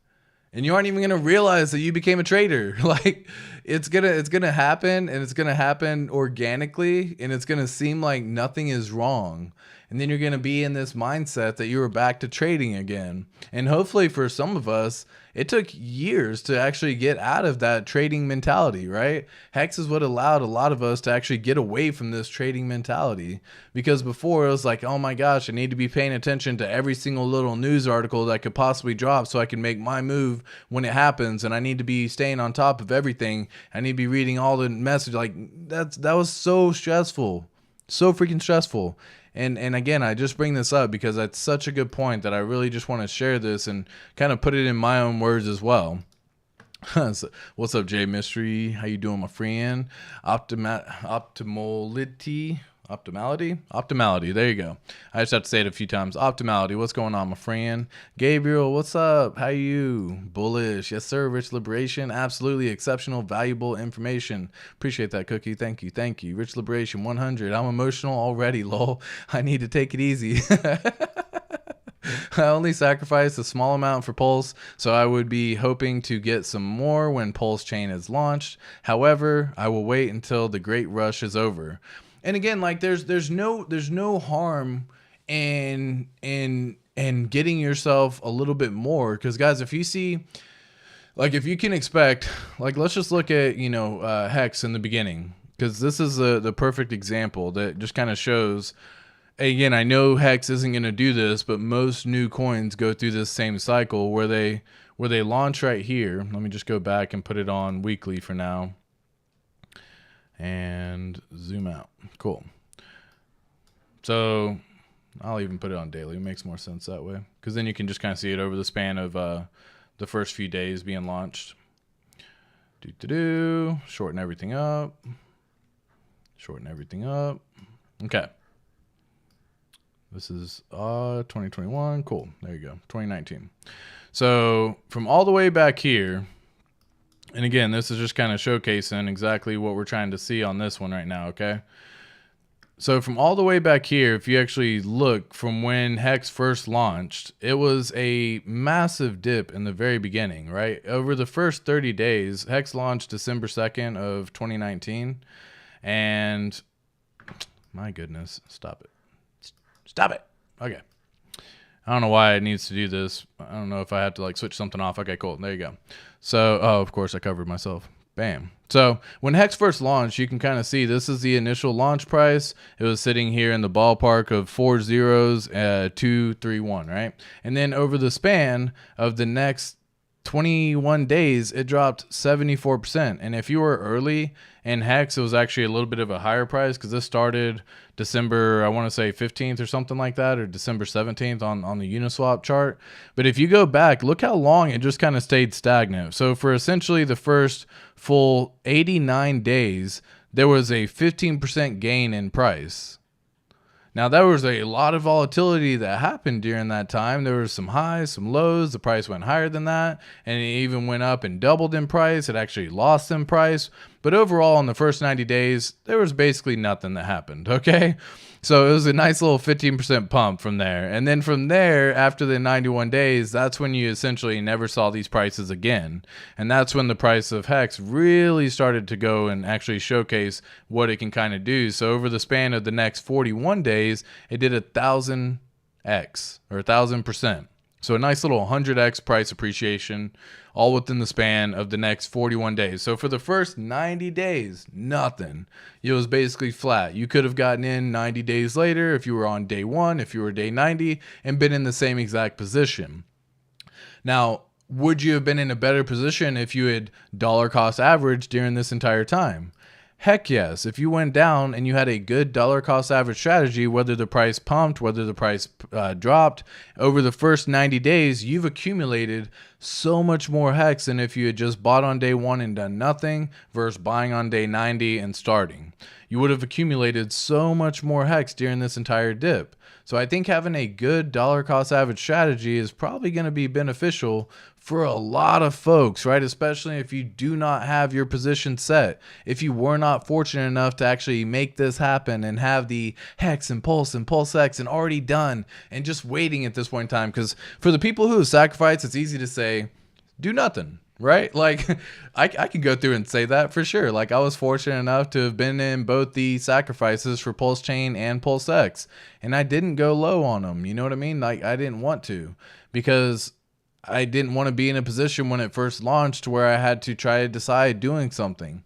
and you aren't even going to realize that you became a trader. Like it's going to happen, and it's going to happen organically, and it's going to seem like nothing is wrong. And then you're going to be in this mindset that you were back to trading again. And hopefully for some of us, it took years to actually get out of that trading mentality, right? Hex is what allowed a lot of us to actually get away from this trading mentality, because before it was like, oh my gosh, I need to be paying attention to every single little news article that could possibly drop so I can make my move when it happens. And I need to be staying on top of everything. I need to be reading all the messages. Like that was so stressful, so freaking stressful. And again, I just bring this up because that's such a good point that I really just want to share this and kind of put it in my own words as well. So, what's up, Jay Mystery? How you doing, my friend? Optimality. There you go. I just have to say it a few times. Optimality. What's going on, my friend? Gabriel, what's up? How you? Bullish. Yes, sir. Rich Liberation. Absolutely exceptional, valuable information. Appreciate that, Cookie. Thank you. Rich Liberation 100. I'm emotional already, lol. I need to take it easy. I only sacrificed a small amount for Pulse, so I would be hoping to get some more when PulseChain is launched. However, I will wait until the great rush is over. And again, like there's no harm in getting yourself a little bit more, because guys, if you see, like, if you can expect, like, let's just look at Hex in the beginning, because this is the perfect example that just kind of shows. Again, I know Hex isn't going to do this, but most new coins go through this same cycle where they launch right here. Let me just go back and put it on weekly for now. And zoom out. Cool. So I'll even put it on daily. It makes more sense that way, because then you can just kind of see it over the span of the first few days being launched. Shorten everything up. Okay. This is 2021. Cool. There you go. 2019. So from all the way back here, and again, this is just kind of showcasing exactly what we're trying to see on this one right now, okay? So from all the way back here, if you actually look from when Hex first launched, it was a massive dip in the very beginning, right? Over the first 30 days, Hex launched December 2nd of 2019. And my goodness, stop it. Okay. I don't know why it needs to do this. I don't know if I have to like switch something off. Okay, cool. There you go. So, oh, of course I covered myself. Bam. So when Hex first launched, you can kind of see this is the initial launch price. It was sitting here in the ballpark of 4 zeros, 231, right? And then over the span of the next 21 days, it dropped 74%. And if you were early in Hex, it was actually a little bit of a higher price, because this started December, I want to say 15th or something like that, or December 17th on the Uniswap chart. But if you go back, look how long it just kind of stayed stagnant. So for essentially the first full 89 days, there was a 15% gain in price. Now, there was a lot of volatility that happened during that time. There was some highs, some lows. The price went higher than that, and it even went up and doubled in price. It actually lost in price. But overall, in the first 90 days, there was basically nothing that happened, okay? So it was a nice little 15% pump from there. And then from there, after the 91 days, that's when you essentially never saw these prices again. And that's when the price of Hex really started to go and actually showcase what it can kind of do. So over the span of the next 41 days, it did 1,000x or 1,000%. So a nice little 100x price appreciation, all within the span of the next 41 days. So for the first 90 days, nothing. It was basically flat. You could have gotten in 90 days later if you were on day 1, if you were day 90, and been in the same exact position. Now, would you have been in a better position if you had dollar cost average during this entire time? Heck yes. If you went down and you had a good dollar cost average strategy, whether the price pumped, whether the price dropped, over the first 90 days, you've accumulated so much more hex than if you had just bought on day 1 and done nothing versus buying on day 90 and starting. You would have accumulated so much more hex during this entire dip. So I think having a good dollar cost average strategy is probably going to be beneficial for a lot of folks, right? Especially if you do not have your position set. If you were not fortunate enough to actually make this happen and have the Hex and PulseX and already done and just waiting at this point in time. Because for the people who sacrifice, it's easy to say, do nothing. Right? Like I can go through and say that for sure. Like I was fortunate enough to have been in both the sacrifices for PulseChain and PulseX, and I didn't go low on them. You know what I mean? Like I didn't want to, because I didn't want to be in a position when it first launched where I had to try to decide doing something.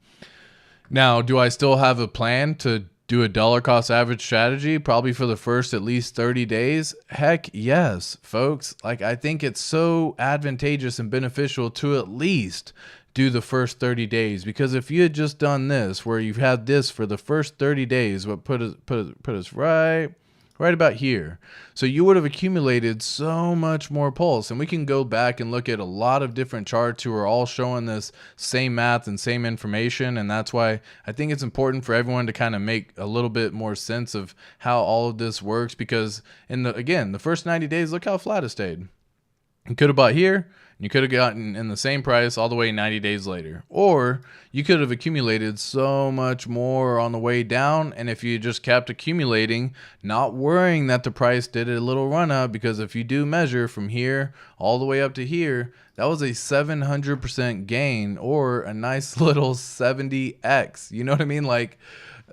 Now, do I still have a plan to do a dollar cost average strategy probably for the first at least 30 days? Heck yes, folks. Like I think it's so advantageous and beneficial to at least do the first 30 days, because if you had just done this where you've had this for the first 30 days, what put us right about here. So you would have accumulated so much more pulse. And we can go back and look at a lot of different charts who are all showing this same math and same information. And that's why I think it's important for everyone to kind of make a little bit more sense of how all of this works. Because the first 90 days, look how flat it stayed. You could have bought here. You could have gotten in the same price all the way 90 days later. Or you could have accumulated so much more on the way down. And if you just kept accumulating, not worrying that the price did a little run up, because if you do measure from here all the way up to here, that was a 700% gain, or a nice little 70x. You know what I mean? Like,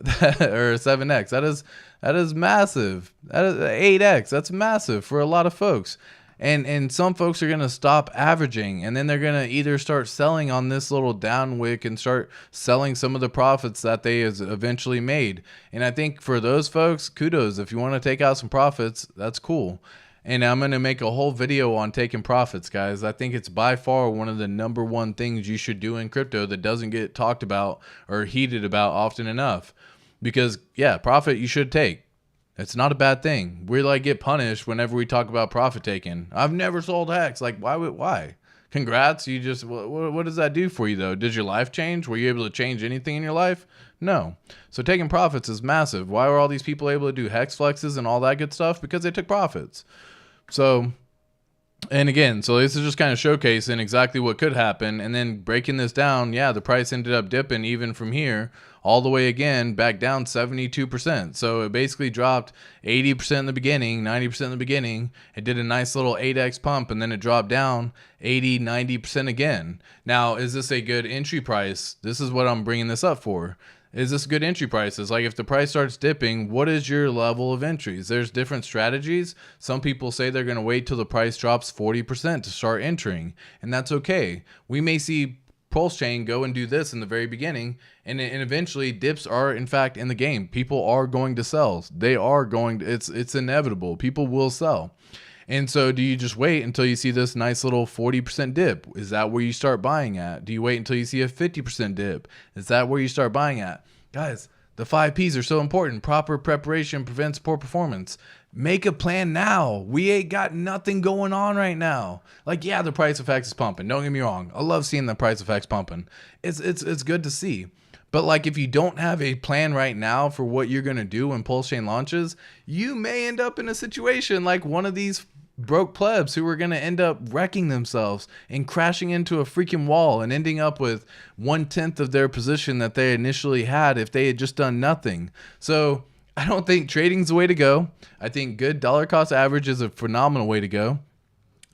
or 7x. That is massive. That is 8x. That's massive for a lot of folks. And some folks are going to stop averaging, and then they're going to either start selling on this little down wick and start selling some of the profits that they has eventually made. And I think for those folks, kudos. If you want to take out some profits, that's cool. And I'm going to make a whole video on taking profits, guys. I think it's by far one of the number one things you should do in crypto that doesn't get talked about or heated about often enough. Because, yeah, profit you should take. It's not a bad thing. We like get punished whenever we talk about profit taking. I've never sold Hex. Like, why? Congrats. You just, what does that do for you though? Did your life change? Were you able to change anything in your life? No. So taking profits is massive. Why were all these people able to do Hex flexes and all that good stuff? Because they took profits. So, and again, so this is just kind of showcasing exactly what could happen, and then breaking this down. Yeah, the price ended up dipping even from here all the way again back down 72%. So it basically dropped 80% in the beginning, 90% in the beginning. It did a nice little 8x pump, and then it dropped down 80, 90% again. Now, is this a good entry price? This is what I'm bringing this up for. Is this good entry prices? Like if the price starts dipping, what is your level of entries? There's different strategies. Some people say they're going to wait till the price drops 40% to start entering, and that's okay. We may see PulseChain go and do this in the very beginning, and eventually dips are in fact in the game. People are going to sell. They are going to, it's inevitable. People will sell. And so do you just wait until you see this nice little 40% dip? Is that where you start buying at? Do you wait until you see a 50% dip? Is that where you start buying at? Guys, the 5 Ps are so important. Proper preparation prevents poor performance. Make a plan now. We ain't got nothing going on right now. Like, yeah, the price of Hex is pumping. Don't get me wrong. I love seeing the price of Hex pumping. It's good to see. But like if you don't have a plan right now for what you're going to do when PulseChain launches, you may end up in a situation like one of these broke plebs who are going to end up wrecking themselves and crashing into a freaking wall and ending up with 1/10 of their position that they initially had if they had just done nothing. So I don't think trading's the way to go. I think good dollar cost average is a phenomenal way to go.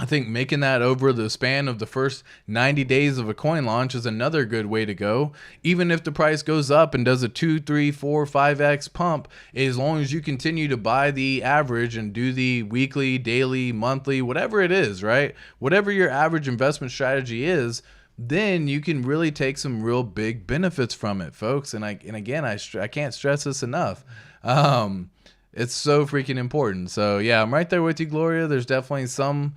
I think making that over the span of the first 90 days of a coin launch is another good way to go. Even if the price goes up and does a 2, 3, 4, 5x pump, as long as you continue to buy the average and do the weekly, daily, monthly, whatever it is, right? Whatever your average investment strategy is, then you can really take some real big benefits from it, folks. And again, I can't stress this enough. It's so freaking important. So yeah, I'm right there with you, Gloria. There's definitely some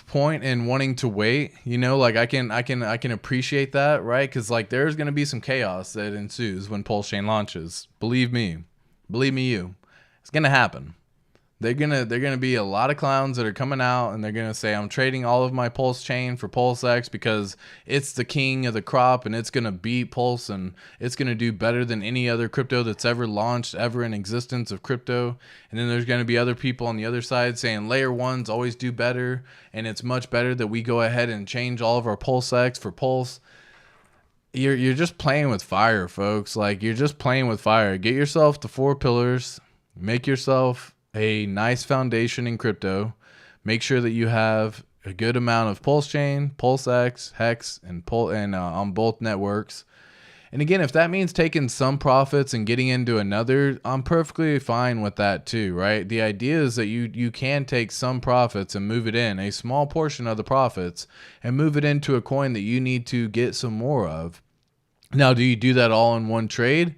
point in wanting to wait, you know, like I can appreciate that, right? Because like there's going to be some chaos that ensues when PulseChain launches. Believe me you, it's going to happen. they're gonna be a lot of clowns that are coming out and they're gonna say, I'm trading all of my PulseChain for PulseX because it's the king of the crop and it's gonna beat Pulse and it's gonna do better than any other crypto that's ever launched, ever in existence of crypto. And then there's gonna be other people on the other side saying layer ones always do better and it's much better that we go ahead and change all of our PulseX for Pulse. You're just playing with fire, folks. Like, you're just playing with fire. Get yourself the 4 pillars, make yourself a nice foundation in crypto. Make sure that you have a good amount of PulseChain, PulseX, Hex, and on both networks. And again, if that means taking some profits and getting into another, I'm perfectly fine with that too, right? The idea is that you can take some profits and move it in, a small portion of the profits, and move it into a coin that you need to get some more of. Now, do you do that all in one trade?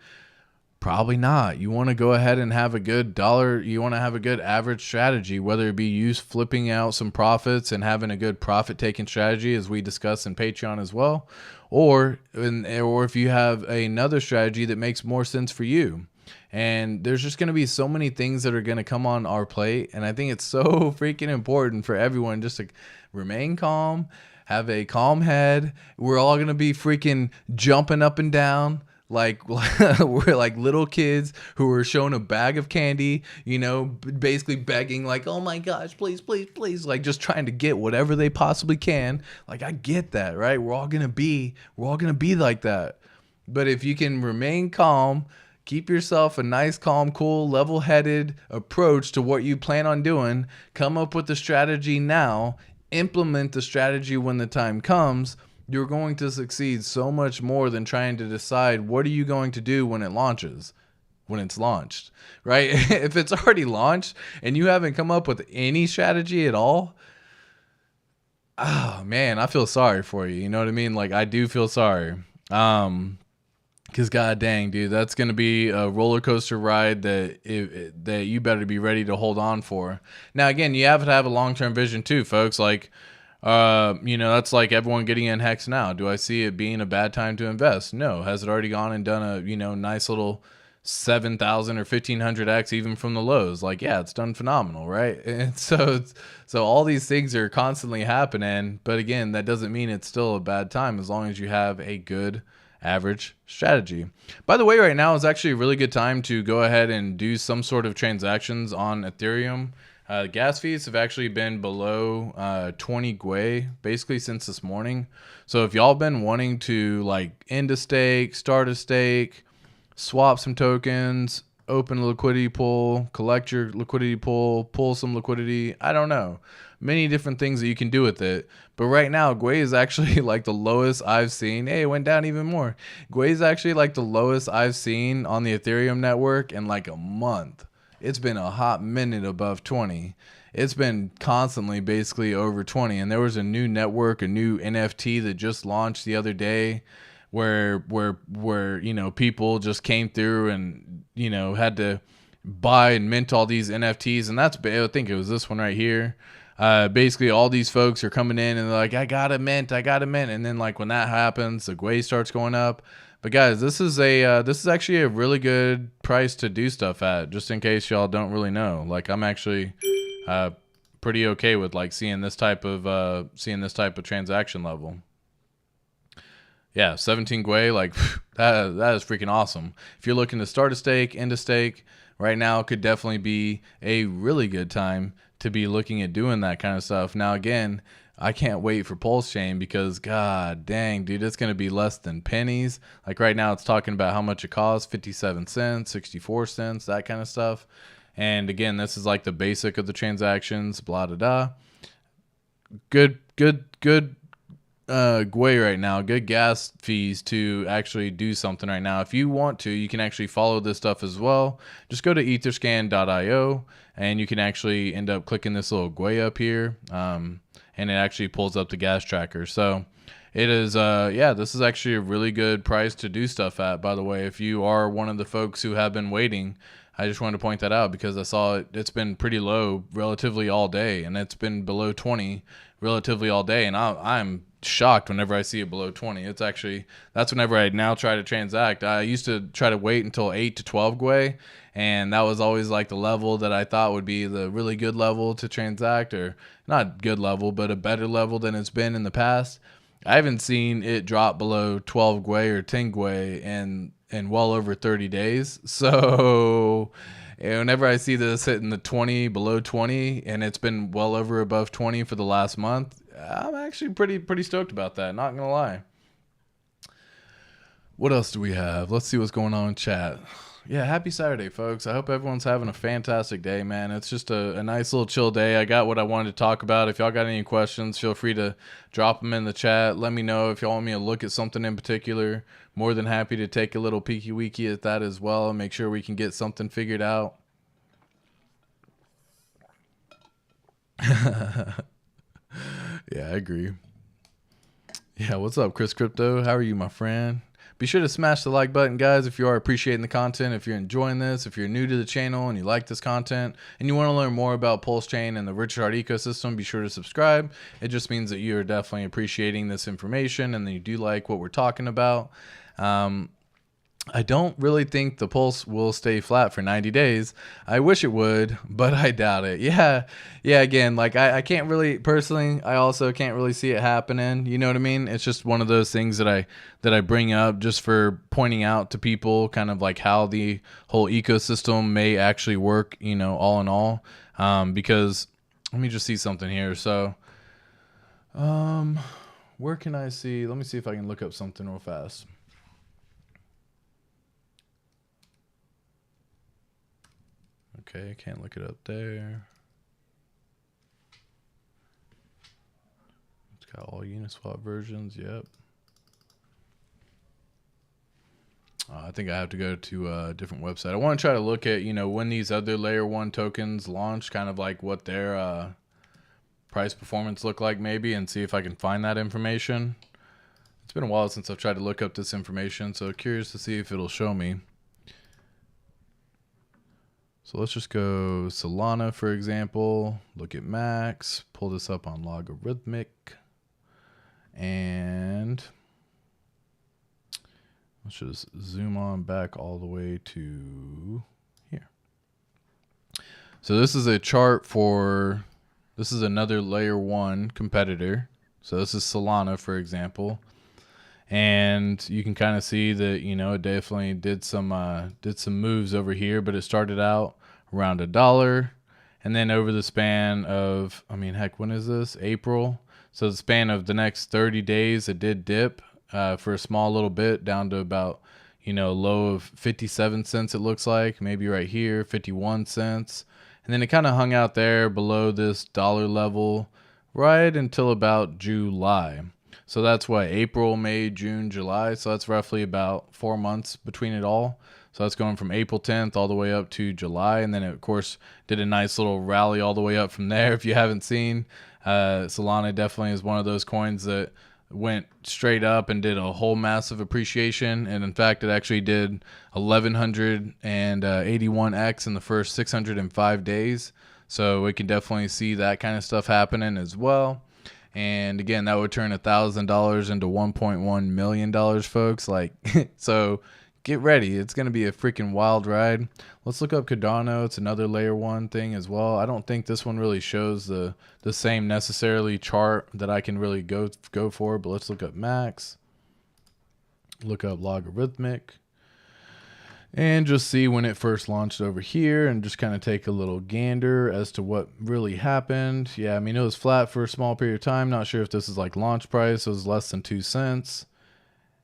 Probably not. You want to go ahead and have a good dollar. You want to have a good average strategy, whether it be you flipping out some profits and having a good profit taking strategy, as we discuss in Patreon as well, or if you have another strategy that makes more sense for you. And there's just going to be so many things that are going to come on our plate. And I think it's so freaking important for everyone just to remain calm, have a calm head. We're all going to be freaking jumping up and down like we're like little kids who are shown a bag of candy, you know, basically begging like, oh my gosh, please, please, please, like just trying to get whatever they possibly can. Like, I get that, right? We're all gonna be like that. But if you can remain calm, keep yourself a nice, calm, cool, level-headed approach to what you plan on doing, come up with the strategy now, implement the strategy when the time comes, you're going to succeed so much more than trying to decide what are you going to do when it launches, when it's launched, right? If it's already launched and you haven't come up with any strategy at all, oh man, I feel sorry for you. You know what I mean? Like, I do feel sorry. Because god dang, dude, that's going to be a roller coaster ride that you better be ready to hold on for. Now, again, you have to have a long-term vision too, folks. Like, that's like everyone getting in Hex now. Do I see it being a bad time to invest? No. Has it already gone and done a, nice little 7,000 or 1,500x even from the lows? Like, yeah, it's done phenomenal, right? And so all these things are constantly happening. But again, that doesn't mean it's still a bad time as long as you have a good average strategy. By the way, right now is actually a really good time to go ahead and do some sort of transactions on Ethereum. Gas fees have actually been below 20 Gwei basically since this morning. So if y'all been wanting to like end a stake, start a stake, swap some tokens, open a liquidity pool, collect your liquidity pool, pull some liquidity, I don't know. Many different things that you can do with it. But right now, Gwei is actually like the lowest I've seen. Hey, it went down even more. Gwei is actually like the lowest I've seen on the Ethereum network in like a month. It's been a hot minute above 20. It's been constantly basically over 20. And there was a new network, a new NFT that just launched the other day where people just came through and, had to buy and mint all these NFTs. And I think it was this one right here. Basically all these folks are coming in and they're like, I got to mint. And then like when that happens, the Gwei starts going up. But guys, this is actually a really good price to do stuff at, just in case y'all don't really know. Like, I'm actually pretty okay with like seeing this type of transaction level. Yeah, 17 Gwei, like that is freaking awesome. If you're looking to start a stake, end a stake, right now could definitely be a really good time to be looking at doing that kind of stuff. Now, again, I can't wait for PulseChain because god dang, dude, it's going to be less than pennies. Like right now it's talking about how much it costs, 57 cents, 64 cents, that kind of stuff. And again, this is like the basic of the transactions, blah, da, da. Good Gwei right now, good gas fees to actually do something right now. If you want to, you can actually follow this stuff as well. Just go to etherscan.io and you can actually end up clicking this little Gwei up here. And it actually pulls up the gas tracker. So it is, this is actually a really good price to do stuff at, by the way. If you are one of the folks who have been waiting, I just wanted to point that out because I saw it's been pretty low relatively all day, and it's been below 20 relatively all day. And I'm shocked whenever I see it below 20. That's whenever I now try to transact. I used to try to wait until 8 to 12 Gwei, And that was always like the level that I thought would be the really good level to transact, or not good level, but a better level than it's been in the past. I haven't seen it drop below 12 Gwei or 10 Gwei in well over 30 days. So whenever I see this hitting the 20, below 20, and it's been well over above 20 for the last month, I'm actually pretty stoked about that, not gonna lie. What else do we have? Let's see what's going on in chat. Yeah, happy Saturday, folks. I hope everyone's having a fantastic day, man. It's just a nice little chill day. I got what I wanted to talk about. If y'all got any questions, feel free to drop them in the chat. Let me know if y'all want me to look at something in particular. More than happy to take a little peeky weeky at that as well and make sure we can get something figured out. Yeah, I agree. Yeah, what's up, Chris Crypto? How are you, my friend? Be sure to smash the like button, guys, if you are appreciating the content, if you're enjoying this, if you're new to the channel and you like this content, and you want to learn more about PulseChain and the Richard ecosystem, be sure to subscribe. It just means that you are definitely appreciating this information and that you do like what we're talking about. I don't really think the pulse will stay flat for 90 days. I wish it would, but I doubt it. Yeah. Again, like I can't really personally, I also can't really see it happening. You know what I mean? It's just one of those things that I bring up just for pointing out to people kind of like how the whole ecosystem may actually work, you know, all in all. Because let me just see something here. So, where can I see? Let me see if I can look up something real fast. Okay, I can't look it up there. It's got all Uniswap versions, yep. I think I have to go to a different website. I want to try to look at, you know, when these other layer 1 tokens launch, kind of like what their price performance look like maybe, and see if I can find that information. It's been a while since I've tried to look up this information, so curious to see if it'll show me. So let's just go Solana, for example, look at Max, pull this up on Logarithmic, and let's just zoom on back all the way to here. So this is a chart for, this is another layer 1 competitor. So this is Solana, for example. And you can kind of see that, you know, it definitely did some moves over here, but it started out around $1, and then over the span of, I mean, heck, when is this? April. So the span of the next 30 days, it did dip for a small little bit down to about, you know, low of 57 cents. It looks like maybe right here, 51 cents, and then it kind of hung out there below this dollar level right until about July. So that's what, April, May, June, July. So that's roughly about 4 months between it all. So that's going from April 10th all the way up to July. And then it, of course, did a nice little rally all the way up from there. If you haven't seen, Solana definitely is one of those coins that went straight up and did a whole massive appreciation. And in fact, it actually did 1181x in the first 605 days. So we can definitely see that kind of stuff happening as well. And again, that would turn $1,000 into $1.1 million, folks. Like, so get ready. It's going to be a freaking wild ride. Let's look up Cardano. It's another layer 1 thing as well. I don't think this one really shows the same necessarily chart that I can really go for, but let's look up Max. Look up Logarithmic. And just see when it first launched over here and just kind of take a little gander as to what really happened. Yeah, I mean, it was flat for a small period of time. Not sure if this is like launch price. It was less than 2 cents.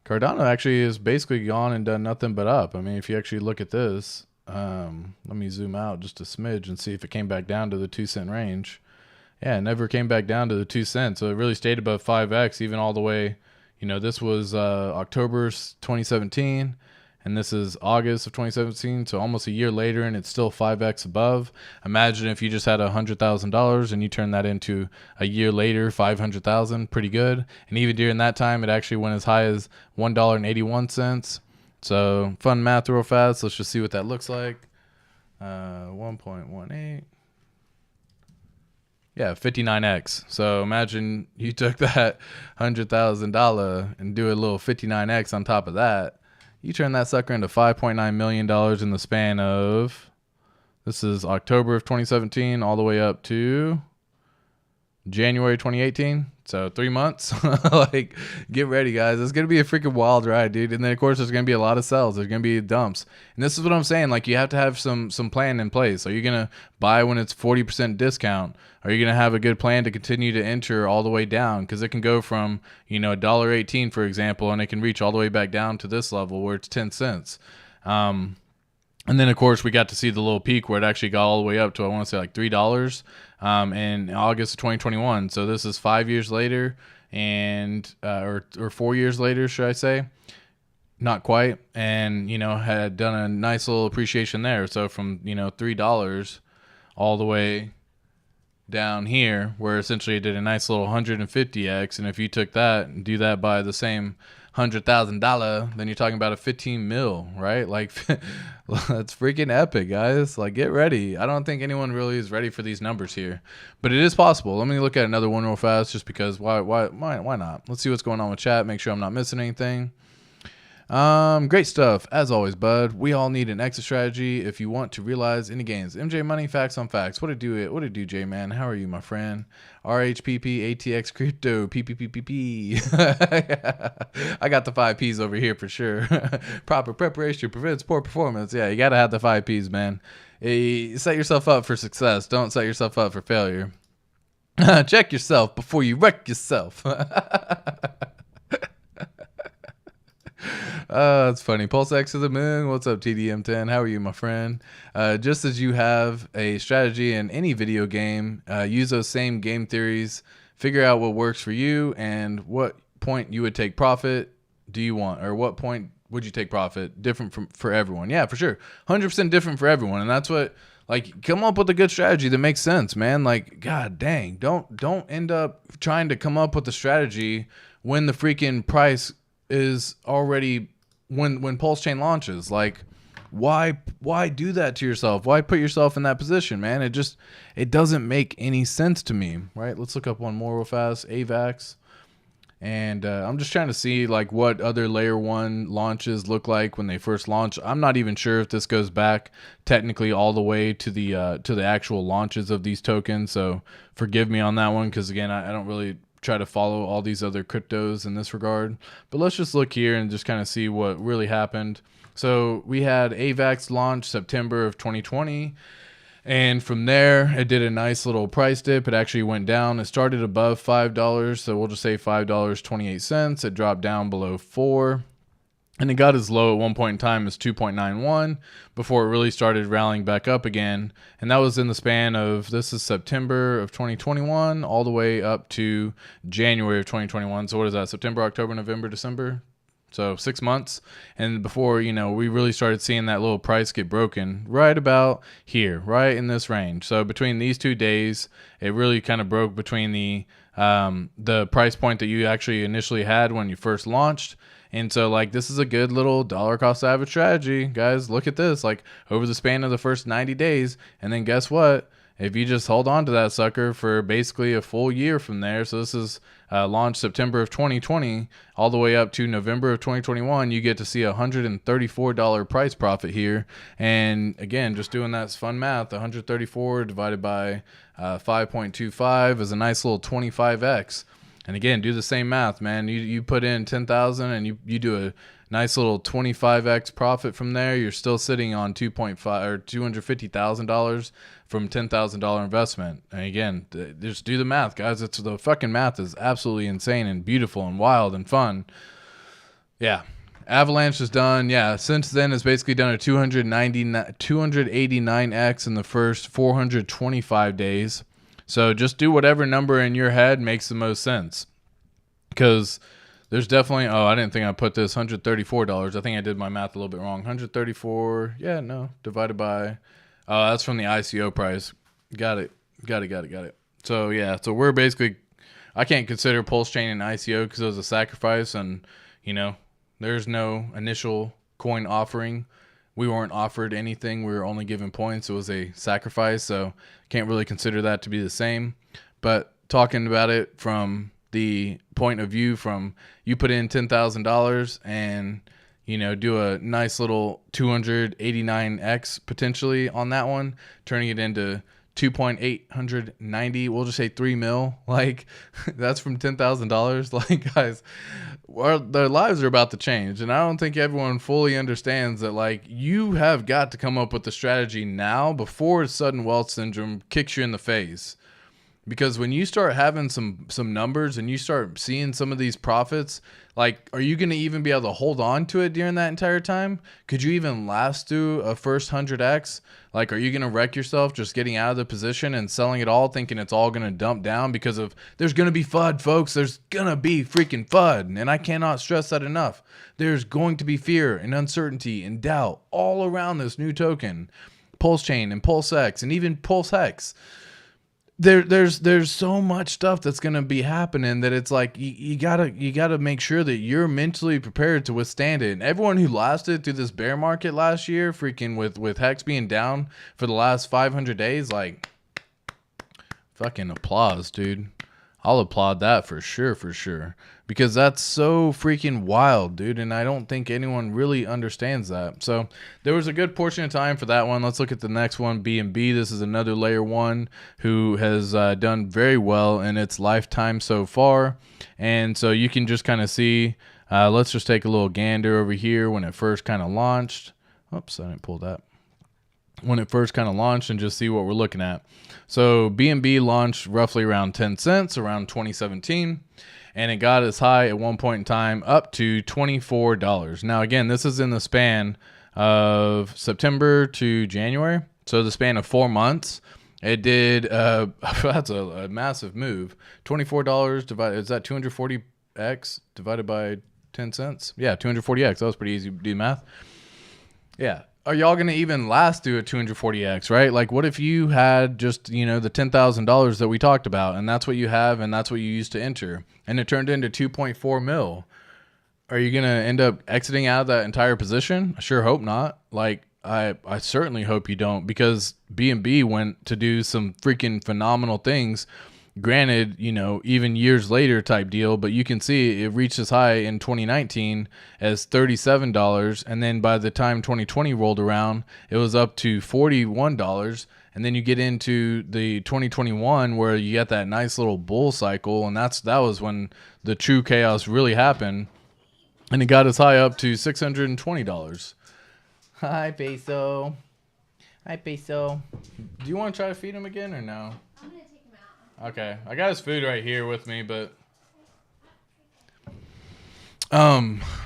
Cardano actually has basically gone and done nothing but up. I mean, if you actually look at this, let me zoom out just a smidge and see if it came back down to the 2 cent range. Yeah, it never came back down to the 2 cents. So it really stayed above 5x even all the way. You know, this was October 2017. And this is August of 2017, so almost a year later, and it's still 5x above. Imagine if you just had $100,000 and you turn that into a year later, 500,000, pretty good. And even during that time, it actually went as high as $1.81. So fun math real fast. Let's just see what that looks like. 1.18. Yeah, 59x. So imagine you took that $100,000 and do a little 59x on top of that. You turned that sucker into $5.9 million in the span of, this is October of 2017 all the way up to January 2018. So 3 months. Like, get ready, guys. It's going to be a freaking wild ride, dude. And then, of course, there's going to be a lot of sells. There's going to be dumps. And this is what I'm saying. Like, you have to have some plan in place. Are you going to buy when it's 40% discount? Are you going to have a good plan to continue to enter all the way down? Because it can go from, $1.18, for example, and it can reach all the way back down to this level where it's 10 cents. And then, of course, we got to see the little peak where it actually got all the way up to, I want to say, like $3 in August of 2021. So this is 5 years later, and or 4 years later, should I say? Not quite. And, had done a nice little appreciation there. So from, $3 all the way down here, where essentially it did a nice little 150x. And if you took that and do that by the same $100,000, then you're talking about a 15 mil, right? Like, that's freaking epic, guys. Like, get ready. I don't think anyone really is ready for these numbers here, but it is possible. Let me look at another one real fast, just because why not? Let's see what's going on with chat. Make sure I'm not missing anything. Great stuff as always, bud. We all need an exit strategy if you want to realize any gains. MJ Money, facts on facts. What it do, J man? How are you, my friend? RHPP ATX crypto PPPPP. I got the 5 P's over here for sure. Proper preparation prevents poor performance. Yeah, you gotta have the 5 P's, man. Set yourself up for success. Don't set yourself up for failure. Check yourself before you wreck yourself. It's funny. PulseX to the moon. What's up, TDM10? How are you, my friend? Just as you have a strategy in any video game, use those same game theories. Figure out what works for you and what point you would take profit do you want, or what point would you take profit? Different for everyone. Yeah, for sure. 100% different for everyone. And that's what, like, come up with a good strategy that makes sense, man. Like, god dang, don't end up trying to come up with a strategy when the freaking price is already, when PulseChain launches. Like, why do that to yourself? Why put yourself in that position, man? It doesn't make any sense to me, right? Let's look up one more real fast. AVAX. And I'm just trying to see like what other layer 1 launches look like when they first launch. I'm not even sure if this goes back technically all the way to the actual launches of these tokens. So forgive me on that one, because again, I don't really try to follow all these other cryptos in this regard. But let's just look here and just kind of see what really happened. So we had AVAX launch September of 2020. And from there, it did a nice little price dip. It actually went down. It started above $5, so we'll just say $5.28. It dropped down below $4. And it got as low at one point in time as 2.91 before it really started rallying back up again. And that was in the span of, this is September of 2021 all the way up to January of 2021. So what is that? September, October, November, December? So 6 months. And before, we really started seeing that little price get broken right about here, right in this range. So between these 2 days, it really kind of broke between the price point that you actually initially had when you first launched. And so, like, this is a good little dollar cost average strategy. Guys, look at this, like, over the span of the first 90 days. And then guess what? If you just hold on to that sucker for basically a full year from there, so this is launched September of 2020 all the way up to November of 2021, you get to see $134 price profit here. And again, just doing that fun math, 134 divided by 5.25 is a nice little 25x. And again, do the same math, man. You put in 10,000 and you do a nice little 25x profit from there. You're still sitting on $250,000 from $10,000 investment. And again, just do the math, guys. The fucking math is absolutely insane and beautiful and wild and fun. Yeah. Avalanche is done. Yeah. Since then, it's basically done a 289x in the first 425 days. So just do whatever number in your head makes the most sense. Because there's definitely, I didn't think I put this $134. I think I did my math a little bit wrong. 134, yeah, no, divided by, that's from the ICO price. Got it. So yeah, so we're basically, I can't consider PulseChain an ICO because it was a sacrifice, and there's no initial coin offering. We weren't offered anything. We were only given points. It was a sacrifice, so can't really consider that to be the same. But talking about it from the point of view from you put in $10,000 and do a nice little 289x potentially on that one, turning it into 2.890. We'll just say 3 mil. Like, that's from $10,000. Like, guys, their lives are about to change. And I don't think everyone fully understands that, like, you have got to come up with the strategy now before sudden wealth syndrome kicks you in the face. Because when you start having some numbers and you start seeing some of these profits, like, are you going to even be able to hold on to it during that entire time? Could you even last through a first 100x? Like, are you going to wreck yourself just getting out of the position and selling it all, thinking it's all going to dump down because of there's going to be FUD, folks. There's going to be freaking FUD. And I cannot stress that enough. There's going to be fear and uncertainty and doubt all around this new token, PulseChain and PulseX and even PulseHex. There's so much stuff that's gonna be happening that it's like you gotta make sure that you're mentally prepared to withstand it. And everyone who lasted through this bear market last year, freaking with Hex being down for the last 500 days, like, fucking applause, dude. I'll applaud that for sure. Because that's so freaking wild, dude. And I don't think anyone really understands that. So there was a good portion of time for that one. Let's look at the next one, B&B. This is another layer one who has done very well in its lifetime so far. And so you can just kind of see, let's just take a little gander over here when it first kind of launched. Oops, I didn't pull that. When it first kind of launched, and just see what we're looking at. So B&B launched roughly around 10 cents around 2017, and it got as high at one point in time up to $24. Now again, this is in the span of September to January, so the span of 4 months. It did that's a massive move. $24 divided, is that 240x divided by 10 cents? Yeah, 240x. That was pretty easy to do math. Yeah. Are y'all going to even last through a 240x, right? Like, what if you had just, the $10,000 that we talked about, and that's what you have, and that's what you used to enter, and it turned into 2.4 mil? Are you going to end up exiting out of that entire position? I sure hope not. Like, I certainly hope you don't, because B&B went to do some freaking phenomenal things. Granted, even years later type deal, but you can see it reached as high in 2019 as $37. And then by the time 2020 rolled around, it was up to $41. And then you get into the 2021 where you get that nice little bull cycle. And that was when the true chaos really happened. And it got as high up to $620. Hi, Peso. Hi, Peso. Do you want to try to feed him again or no? Okay, I got his food right here with me, but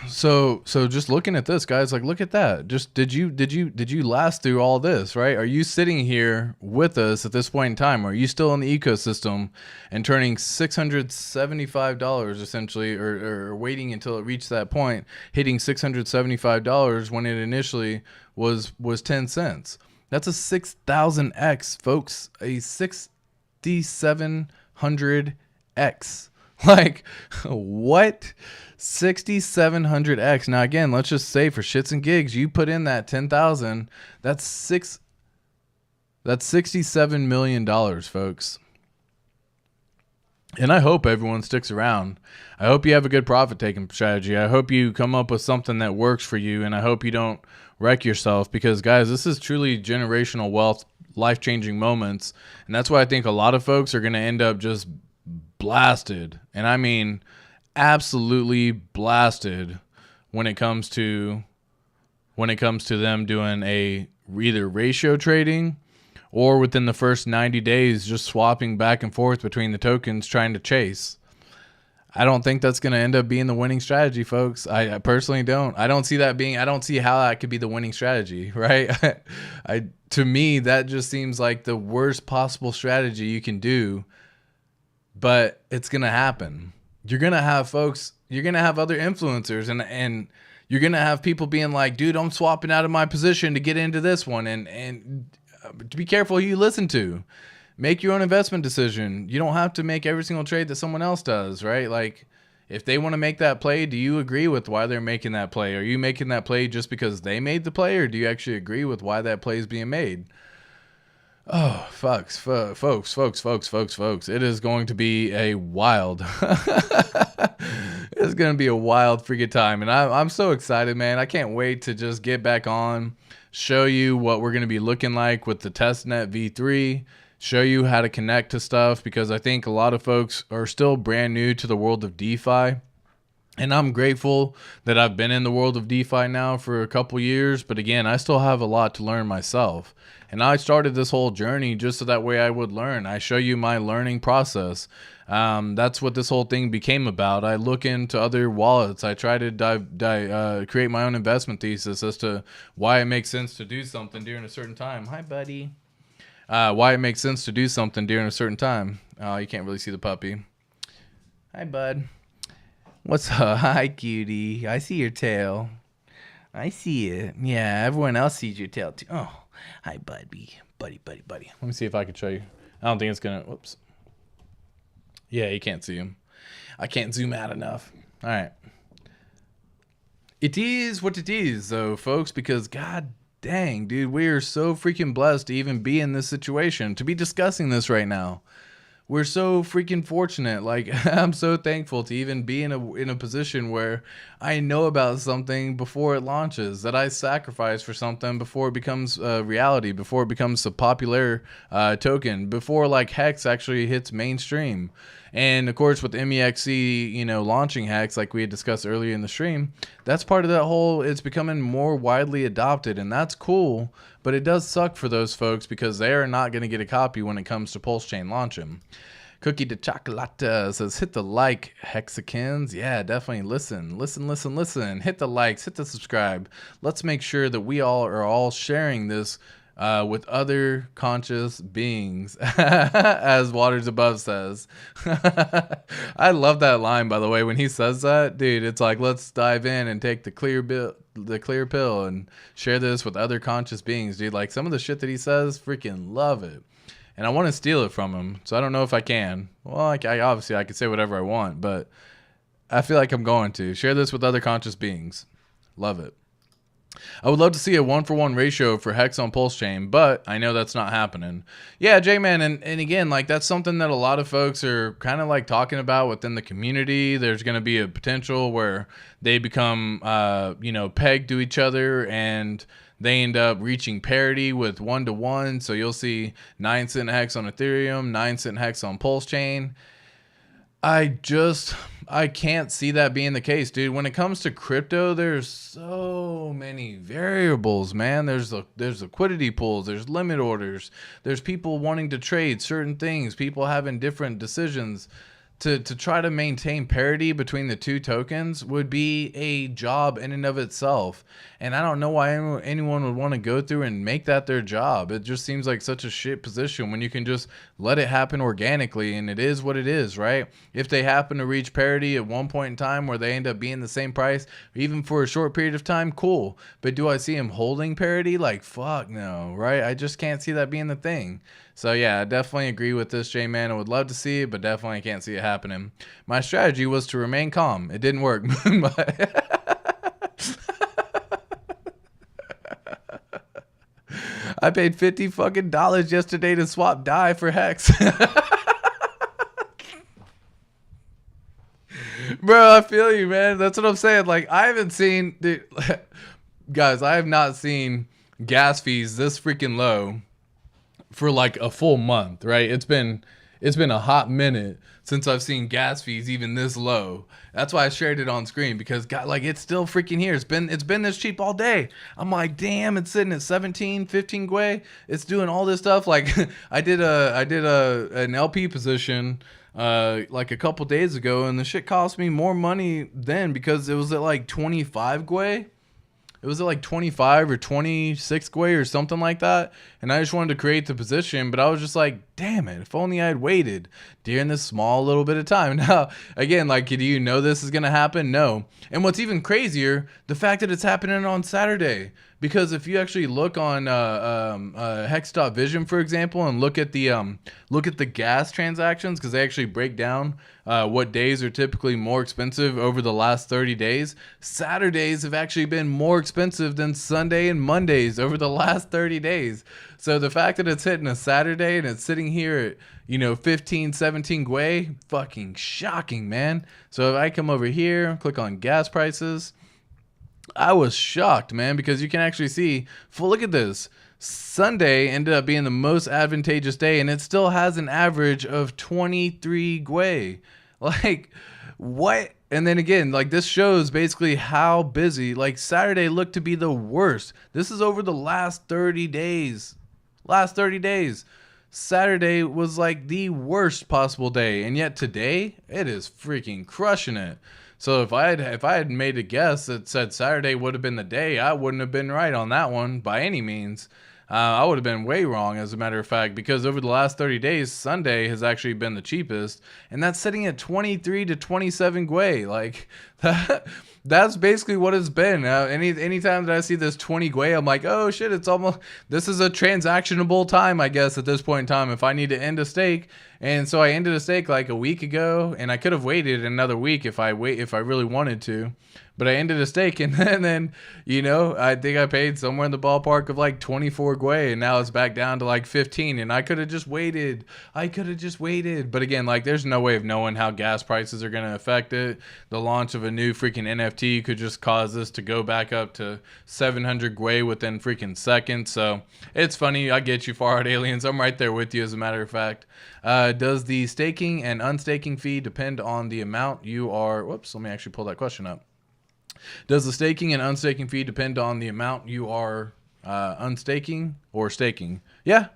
so just looking at this, guys, like, look at that. Just did you last through all this, right? Are you sitting here with us at this point in time? Are you still in the ecosystem and turning $675 essentially, or waiting until it reached that point, hitting $675 when it initially was 10 cents? That's a 6,000x, folks. A 6,700x. Like, what? 6,700x. Now again, let's just say for shits and gigs, you put in that 10,000, that's $67 million, folks. And I hope everyone sticks around. I hope you have a good profit taking strategy. I hope you come up with something that works for you, and I hope you don't wreck yourself, because guys, this is truly generational wealth, life-changing moments. And that's why I think a lot of folks are going to end up just blasted. And I mean absolutely blasted when it comes to them doing either ratio trading or within the first 90 days just swapping back and forth between the tokens trying to chase. I don't think that's going to end up being the winning strategy, folks. I personally don't. I don't see how that could be the winning strategy, right? To me, that just seems like the worst possible strategy you can do, but it's going to happen. You're going to have folks, you're going to have other influencers, and you're going to have people being like, dude, I'm swapping out of my position to get into this one. And to be careful who you listen to. Make your own investment decision. You don't have to make every single trade that someone else does, right? Like, if they want to make that play, do you agree with why they're making that play? Are you making that play just because they made the play, or do you actually agree with why that play is being made? Oh, folks. It is going to be a wild. It's gonna be a wild freaking time, and I'm so excited, man. I can't wait to just get back on, show you what we're gonna be looking like with the testnet v3, show you how to connect to stuff, because I think a lot of folks are still brand new to the world of DeFi. And I'm grateful that I've been in the world of DeFi now for a couple years, but again, I still have a lot to learn myself. And I started this whole journey just so that way I would learn. I show you my learning process. That's what this whole thing became about. I look into other wallets. I try to create my own investment thesis as to why it makes sense to do something during a certain time. Hi, buddy. Why it makes sense to do something during a certain time. You can't really see the puppy. Hi, bud. What's up? Hi, cutie. I see your tail. I see it. Yeah, everyone else sees your tail too. Oh, hi, buddy. Buddy. Let me see if I can show you. I don't think it's gonna. Whoops. Yeah, you can't see him. I can't zoom out enough. All right. It is what it is, though, folks, because god dang, dude, we are so freaking blessed to even be in this situation, to be discussing this right now. We're so freaking fortunate. Like, I'm so thankful to even be in a position where I know about something before it launches, that I sacrifice for something before it becomes reality, before it becomes a popular token, before like Hex actually hits mainstream. And of course, with MEXC, launching Hex, like we had discussed earlier in the stream, that's part of that whole, it's becoming more widely adopted, and that's cool. But it does suck for those folks because they are not going to get a copy when it comes to PulseChain launching. Cookie de Chocolate says, hit the like, hexicans. Yeah, definitely listen. Hit the likes, hit the subscribe. Let's make sure that we all are all sharing this with other conscious beings, as Waters Above says. I love that line, by the way, when he says that, dude. It's like, let's dive in and take the clear pill and share this with other conscious beings, dude. Like, some of the shit that he says, freaking love it. And I want to steal it from him, so I don't know if I can. Well, I obviously I can say whatever I want, but I feel like I'm going to share this with other conscious beings. Love it. I would love to see a 1-for-1 ratio for Hex on PulseChain, but I know that's not happening. Yeah, J-Man, and again, like, that's something that a lot of folks are kind of like talking about within the community. There's going to be a potential where they become, pegged to each other, and they end up reaching parity with 1-to-1. So you'll see 9-cent Hex on Ethereum, 9-cent Hex on PulseChain. I can't see that being the case, dude. When it comes to crypto, there's so many variables, man. There's liquidity pools, there's limit orders, there's people wanting to trade certain things, people having different decisions. To try to maintain parity between the two tokens would be a job in and of itself. And I don't know why anyone would want to go through and make that their job. It just seems like such a shit position when you can just let it happen organically, and it is what it is, right? If they happen to reach parity at one point in time where they end up being the same price, even for a short period of time, cool. But do I see them holding parity? Like, fuck no, right? I just can't see that being the thing. So yeah, I definitely agree with this, J-Man. I would love to see it, but definitely can't see it happening. My strategy was to remain calm. It didn't work. I paid $50 fucking yesterday to swap DAI for Hex. Bro, I feel you, man. That's what I'm saying. Like, I haven't seen, dude, guys, I have not seen gas fees this freaking low for like a full month, right? It's been a hot minute since I've seen gas fees even this low. That's why I shared it on screen, because God, like, it's still freaking here. It's been this cheap all day. I'm like, damn, it's sitting at 17, 15 Gwei. It's doing all this stuff. Like, I did an LP position like a couple days ago, and the shit cost me more money then because it was at like 25 Gwei. It was at like 25 or 26 Gwei or something like that. And I just wanted to create the position, but I was just like, damn it, if only I had waited during this small little bit of time. Now, again, like, do you know this is going to happen? No. And what's even crazier, the fact that it's happening on Saturday. Because if you actually look on Hex.vision, for example, and look at the gas transactions, because they actually break down what days are typically more expensive over the last 30 days. Saturdays have actually been more expensive than Sunday and Mondays over the last 30 days. So the fact that it's hitting a Saturday and it's sitting here at 15, 17 Gwei, fucking shocking, man. So if I come over here, click on gas prices, I was shocked, man, because you can actually see, look at this. Sunday ended up being the most advantageous day, and it still has an average of 23 Gwei. Like, what? And then again, like, this shows basically how busy, like, Saturday looked to be the worst. This is over the last 30 days. Last 30 days. Saturday was like the worst possible day, and yet today, it is freaking crushing it. So if I had made a guess that said Saturday would have been the day, I wouldn't have been right on that one by any means. I would have been way wrong, as a matter of fact, because over the last 30 days, Sunday has actually been the cheapest, and that's sitting at 23 to 27 Gwei. Like, that's basically what it's been. Anytime that I see this 20 Gwei, I'm like, oh shit, this is a transactionable time, I guess, at this point in time, if I need to end a stake. And so I ended a stake like a week ago, and I could have waited another week if I really wanted to. But I ended a stake, and then I think I paid somewhere in the ballpark of like 24 Gwei, and now it's back down to like 15. And I could have just waited. But again, like, there's no way of knowing how gas prices are going to affect it. The launch of a new freaking NFT could just cause this to go back up to 700 Gwei within freaking seconds. So it's funny. I get you, Far Out Aliens. I'm right there with you, as a matter of fact. Does the staking and unstaking fee depend on the amount you are... Whoops, let me actually pull that question up. Does the staking and unstaking fee depend on the amount you are unstaking or staking? Yeah,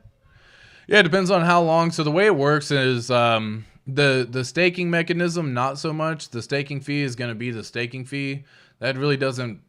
it depends on how long. So the way it works is the staking mechanism, not so much. The staking fee is going to be the staking fee. That really doesn't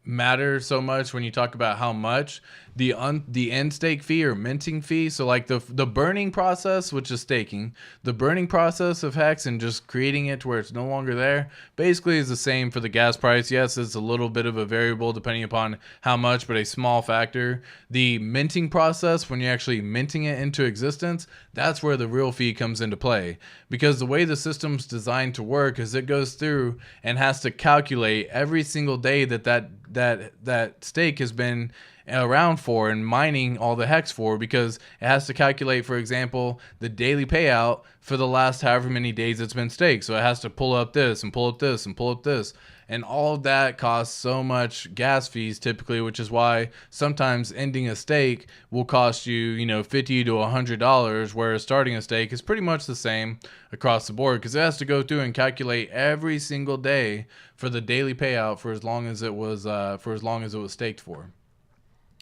matter so much when you talk about how much. The end stake fee or minting fee, so like the burning process, which is staking, the burning process of Hex and just creating it to where it's no longer there, basically is the same for the gas price. Yes, it's a little bit of a variable depending upon how much, but a small factor. The minting process, when you're actually minting it into existence, that's where the real fee comes into play, because the way the system's designed to work is it goes through and has to calculate every single day that stake has been around for and mining all the Hex for, because it has to calculate, for example, the daily payout for the last however many days it's been staked. So it has to pull up this and pull up this and pull up this, and all of that costs so much gas fees typically, which is why sometimes ending a stake will cost you $50 to $100, whereas starting a stake is pretty much the same across the board, because it has to go through and calculate every single day for the daily payout for as long as it was staked for.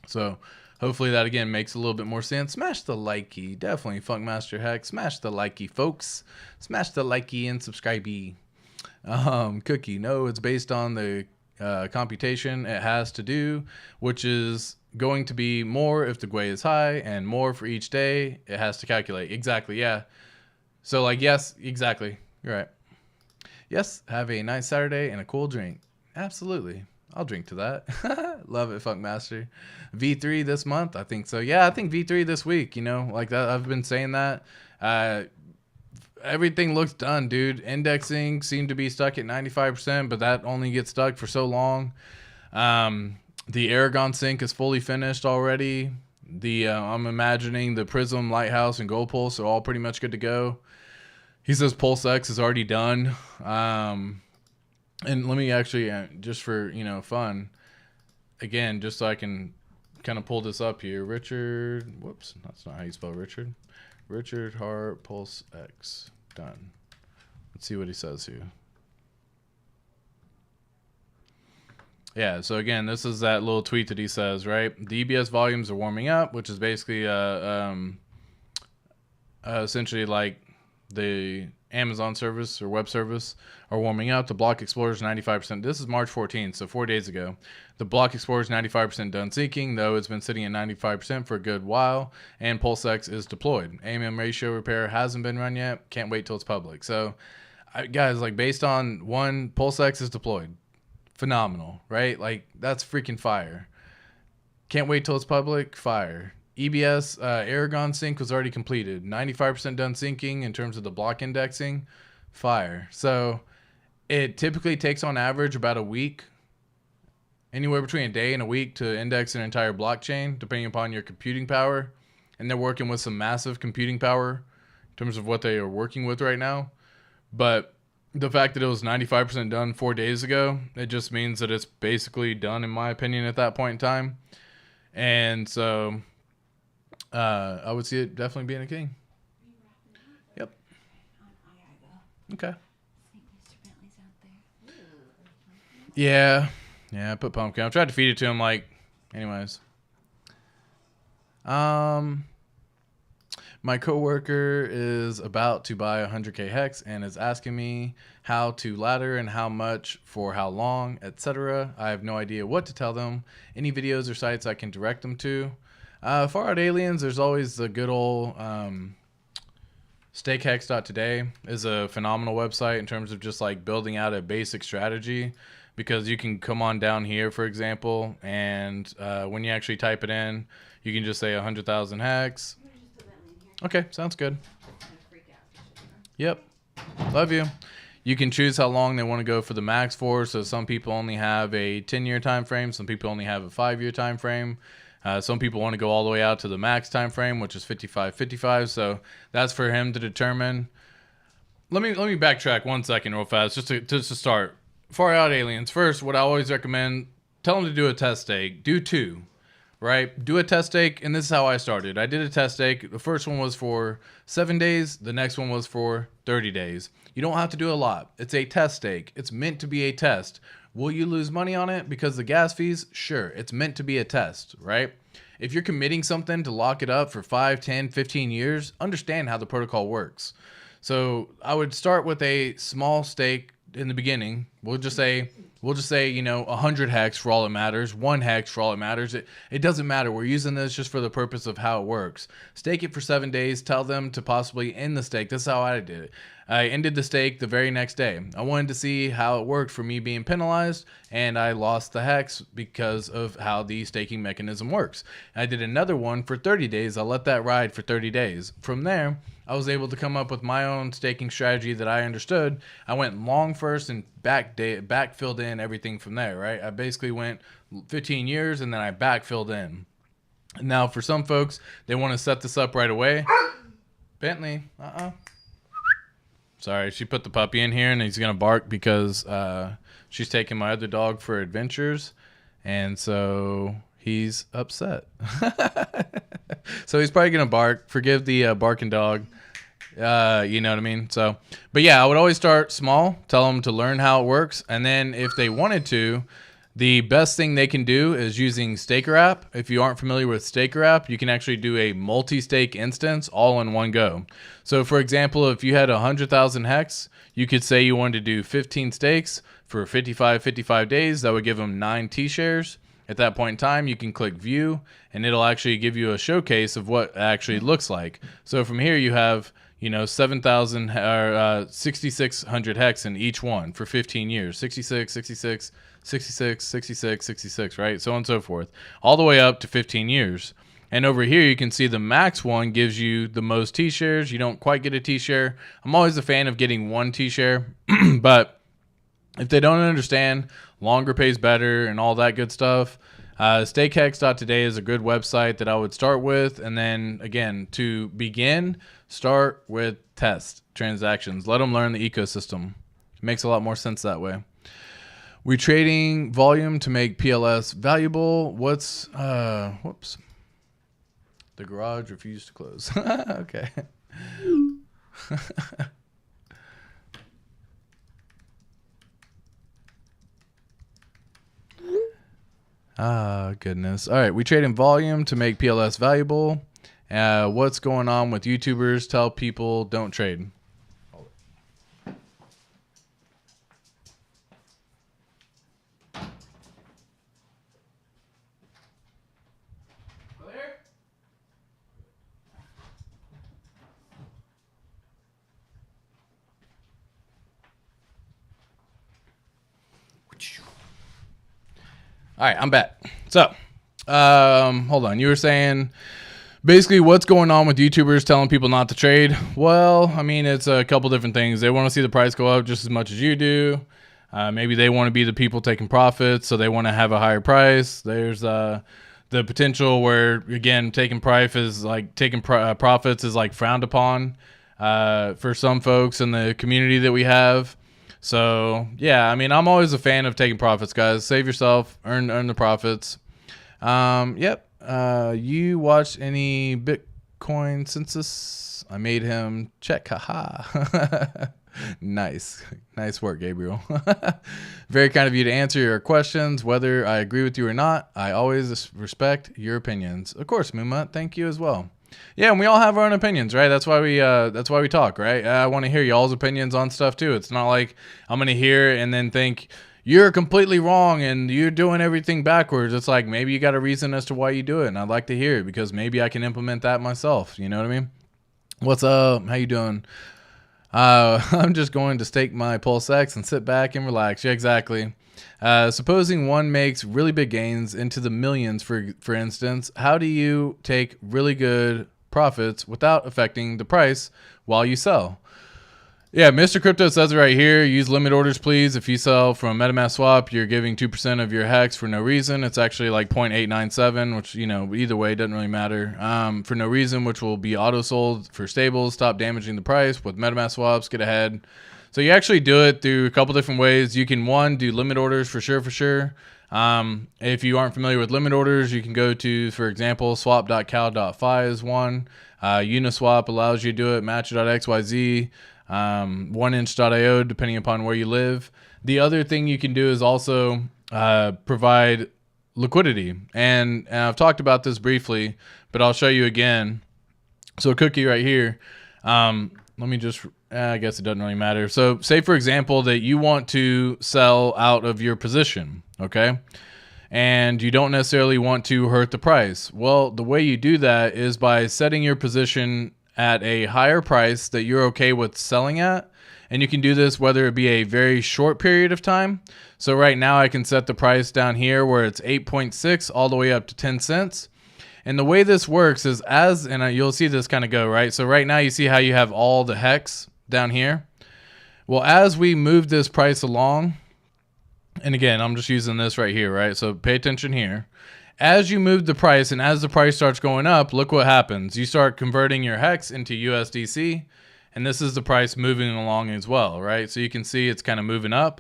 So hopefully that again makes a little bit more sense. Smash the likey, definitely Funkmaster Hex. Smash the likey, folks. Smash the likey and subscribe. Cookie, no, it's based on the computation it has to do, which is going to be more if the Gwei is high and more for each day it has to calculate. Exactly, yeah. So like, yes, exactly. You're right. Yes, have a nice Saturday and a cool drink. Absolutely. I'll drink to that. Love it, Funkmaster. V3 this month? I think so. Yeah, I think V3 this week, like that. I've been saying that. Everything looks done, dude. Indexing seemed to be stuck at 95%, but that only gets stuck for so long. The Aragon sync is fully finished already. I'm imagining the Prism, Lighthouse, and Gold Pulse are all pretty much good to go. He says PulseX is already done. And let me actually, just for, fun, again, just so I can kind of pull this up here. Richard, whoops, that's not how you spell Richard. Richard Hart, PulseX, done. Let's see what he says here. Yeah, so again, this is that little tweet that he says, right? The EBS volumes are warming up, which is basically essentially like the Amazon service or web service are warming up. The Block Explorer is 95%. This is March 14th, so 4 days ago. The Block Explorer is 95% done seeking, though it's been sitting at 95% for a good while, and PulseX is deployed. AMM ratio repair hasn't been run yet. Can't wait till it's public. So, guys, like, based on one, PulseX is deployed. Phenomenal, right? Like, that's freaking fire. Can't wait till it's public. Fire. EBS Aragon sync was already completed. 95% done syncing in terms of the block indexing. Fire. So it typically takes on average about a week, anywhere between a day and a week, to index an entire blockchain, depending upon your computing power. And they're working with some massive computing power in terms of what they are working with right now. But the fact that it was 95% done 4 days ago, it just means that it's basically done, in my opinion, at that point in time. And so I would see it definitely being a king. Yep. Okay. Yeah. Yeah, I put pumpkin. I tried to feed it to him, like, anyways. My coworker is about to buy 100K Hex and is asking me how to ladder and how much for how long, etc. I have no idea what to tell them. Any videos or sites I can direct them to? Far Out Aliens, there's always the good old stakehex.today is a phenomenal website in terms of just like building out a basic strategy, because you can come on down here, for example, and when you actually type it in, you can just say 100,000 hex. Okay, sounds good. Yep. Love you. You can choose how long they want to go for the max for. So some people only have a 10-year time frame. Some people only have a 5-year time frame. Some people want to go all the way out to the max time frame, which is 55. So that's for him to determine. Let me backtrack 1 second real fast, just to start. Far Out Aliens. First, what I always recommend, tell them to do a test stake. Do 2. Right? Do a test stake, and this is how I started. I did a test stake. The first one was for 7 days. The next one was for 30 days. You don't have to do a lot. It's a test stake. It's meant to be a test. Will you lose money on it because of the gas fees? Sure. It's meant to be a test, right? If you're committing something to lock it up for 5, 10, 15 years, understand how the protocol works. So I would start with a small stake in the beginning. We'll just say, 100 hex for all it matters, 1 hex for all it matters. It doesn't matter. We're using this just for the purpose of how it works. Stake it for 7 days. Tell them to possibly end the stake. That's how I did it. I ended the stake the very next day. I wanted to see how it worked for me being penalized, and I lost the hex because of how the staking mechanism works. I did another one for 30 days. I let that ride for 30 days. From there, I was able to come up with my own staking strategy that I understood. I went long first and backfilled in everything from there, right? I basically went 15 years and then I backfilled in. Now, for some folks, they want to set this up right away. Bentley, Sorry, she put the puppy in here and he's going to bark because she's taking my other dog for adventures. And so he's upset. So he's probably going to bark. Forgive the barking dog. You know what I mean? So, but yeah, I would always start small, tell them to learn how it works. And then if they wanted to, the best thing they can do is using Staker app. If you aren't familiar with Staker app, you can actually do a multi-stake instance all in one go. So for example, if you had 100,000 hex, you could say you wanted to do 15 stakes for 55 days. That would give them 9 T-shares. At that point in time, you can click view and it'll actually give you a showcase of what it actually looks like. So from here you have 7,000 or 6,600 hex in each one for 15 years. 66, 66, 66, 66, 66, right? So on and so forth, all the way up to 15 years. And over here, you can see the max one gives you the most T-shares. You don't quite get a T-share. I'm always a fan of getting 1 T-share, but if they don't understand, longer pays better and all that good stuff. Stakehex.today is a good website that I would start with. And then again, to begin, start with test transactions. Let them learn the ecosystem. It makes a lot more sense that way. We're trading volume to make PLS valuable. Whoops. The garage refused to close. Okay. Goodness. All right. We trade in volume to make PLS valuable. What's going on with YouTubers? Tell people don't trade. All right, I'm back. So Hold on. You were saying basically what's going on with YouTubers telling people not to trade? Well, I mean, it's a couple different things. They want to see the price go up just as much as you do. Maybe they want to be the people taking profits, so they want to have a higher price. There's the potential where, again, taking profits is like frowned upon for some folks in the community that we have. So yeah, I mean, I'm always a fan of taking profits, guys. Save yourself, earn the profits. Yep. You watched any Bitcoin census? I made him check. Haha. Nice work, Gabriel. Very kind of you to answer your questions, whether I agree with you or not. I always respect your opinions. Of course, Muma, thank you as well. Yeah, and we all have our own opinions, right? That's why we talk, right? I want to hear y'all's opinions on stuff too. It's not like I'm gonna hear it and then think you're completely wrong and you're doing everything backwards. It's like maybe you got a reason as to why you do it, and I'd like to hear it because maybe I can implement that myself. You know what I mean? What's up? How you doing? I'm just going to stake my PulseX and sit back and relax. Yeah, exactly. Supposing one makes really big gains into the millions, for instance, how do you take really good profits without affecting the price while you sell? Yeah, Mr. Crypto says it right here. Use limit orders, please. If you sell from MetaMask swap, you're giving 2% of your hex for no reason. It's actually like 0.897, which, you know, either way, doesn't really matter. For no reason, which will be auto sold for stables. Stop damaging the price with MetaMask swaps. Get ahead. So you actually do it through a couple different ways. You can, one, do limit orders for sure. If you aren't familiar with limit orders, you can go to, for example, swap.cal.fi is one. Uniswap allows you to do it. Match.xyz. 1inch.io, depending upon where you live. The other thing you can do is also provide liquidity. And I've talked about this briefly, but I'll show you again. So a cookie right here. Let me just, I guess it doesn't really matter. So say, for example, that you want to sell out of your position, okay? And you don't necessarily want to hurt the price. Well, the way you do that is by setting your position at a higher price that you're okay with selling at. And you can do this whether it be a very short period of time. So right now I can set the price down here where it's 8.6 all the way up to 10 cents. And the way this works is you'll see this kind of go, right? So right now you see how you have all the hex down here. Well, as we move this price along, and again, I'm just using this right here, right? So pay attention here. As you move the price and as the price starts going up, look what happens. You start converting your hex into USDC, and this is the price moving along as well, right? So you can see it's kind of moving up.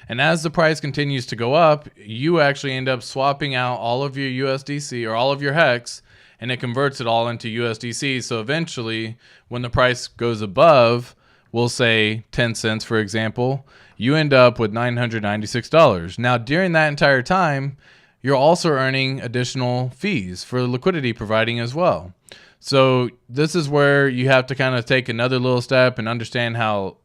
And as the price continues to go up, you actually end up swapping out all of your USDC or all of your hex, and it converts it all into USDC. So eventually, when the price goes above, we'll say 10 cents, for example, you end up with $996. Now, during that entire time, you're also earning additional fees for liquidity providing as well. So this is where you have to kind of take another little step and understand how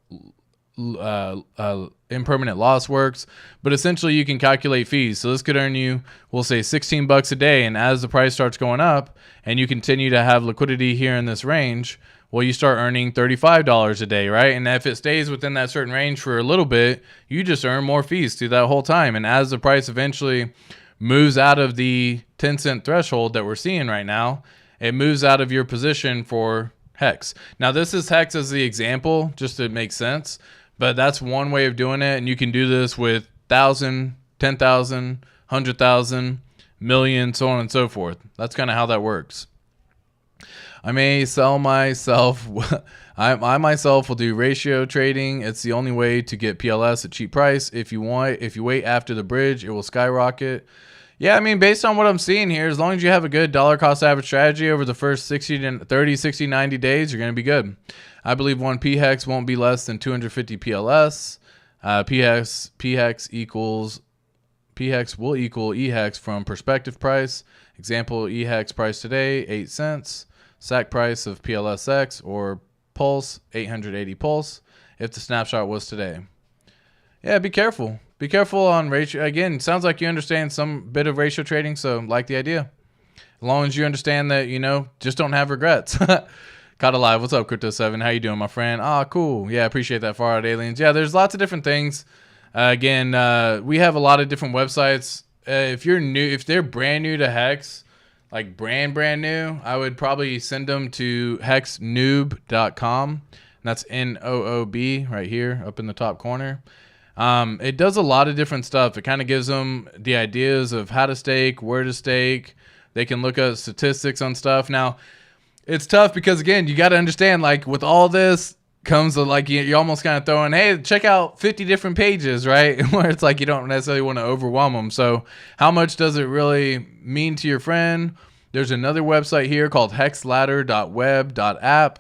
impermanent loss works. But essentially you can calculate fees. So this could earn you, we'll say $16 a day. And as the price starts going up and you continue to have liquidity here in this range, well, you start earning $35 a day, right? And if it stays within that certain range for a little bit, you just earn more fees through that whole time. And as the price eventually moves out of the 10 cent threshold that we're seeing right now, it moves out of your position for hex. Now this is hex as the example, just to make sense, but that's one way of doing it. And you can do this with 1,000, 10,000, 100,000, million, so on and so forth. That's kind of how that works. I may sell myself. I myself will do ratio trading. It's the only way to get PLS at cheap price. If you wait after the bridge, it will skyrocket. Yeah, I mean, based on what I'm seeing here, as long as you have a good dollar cost average strategy over the first 30, 60, 90 days, you're going to be good. I believe one PHEX won't be less than 250 PLS. PHEX will equal EHEX from perspective price. Example, EHEX price today, 8 cents. SAC price of PLSX or Pulse, 880 Pulse, if the snapshot was today. Yeah, be careful. Be careful on ratio. Again, sounds like you understand some bit of ratio trading, so like the idea. As long as you understand that, just don't have regrets. Caught alive. What's up, Crypto7? How you doing, my friend? Ah, cool. Yeah, appreciate that, Far Out Aliens. Yeah, there's lots of different things. Again, we have a lot of different websites. if you're new, if they're brand new to Hex, like brand new, I would probably send them to hexnoob.com. That's NOOB right here up in the top corner. It does a lot of different stuff. It kind of gives them the ideas of how to stake, where to stake. They can look at statistics on stuff. Now, it's tough because, again, you got to understand, like, with all this comes, like, you're almost kind of throwing, hey, check out 50 different pages, right? Where it's like you don't necessarily want to overwhelm them. So how much does it really mean to your friend? There's another website here called hexladder.web.app.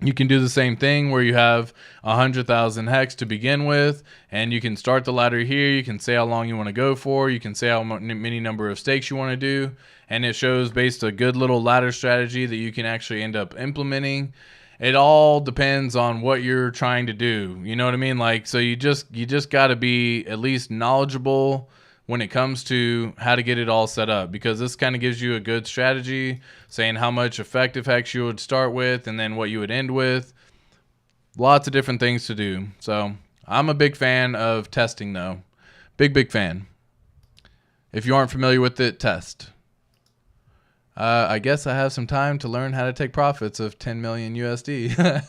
You can do the same thing where you have 100,000 hex to begin with, and you can start the ladder here. You can say how long you want to go for. You can say how many number of stakes you want to do, and it shows based a good little ladder strategy that you can actually end up implementing. It all depends on what you're trying to do. You know what I mean? Like, so you just got to be at least knowledgeable when it comes to how to get it all set up, because this kind of gives you a good strategy, saying how much effective hex you would start with and then what you would end with. Lots of different things to do. So I'm a big fan of testing, though. Big fan. If you aren't familiar with it, test. I guess I have some time to learn how to take profits of 10 million USD.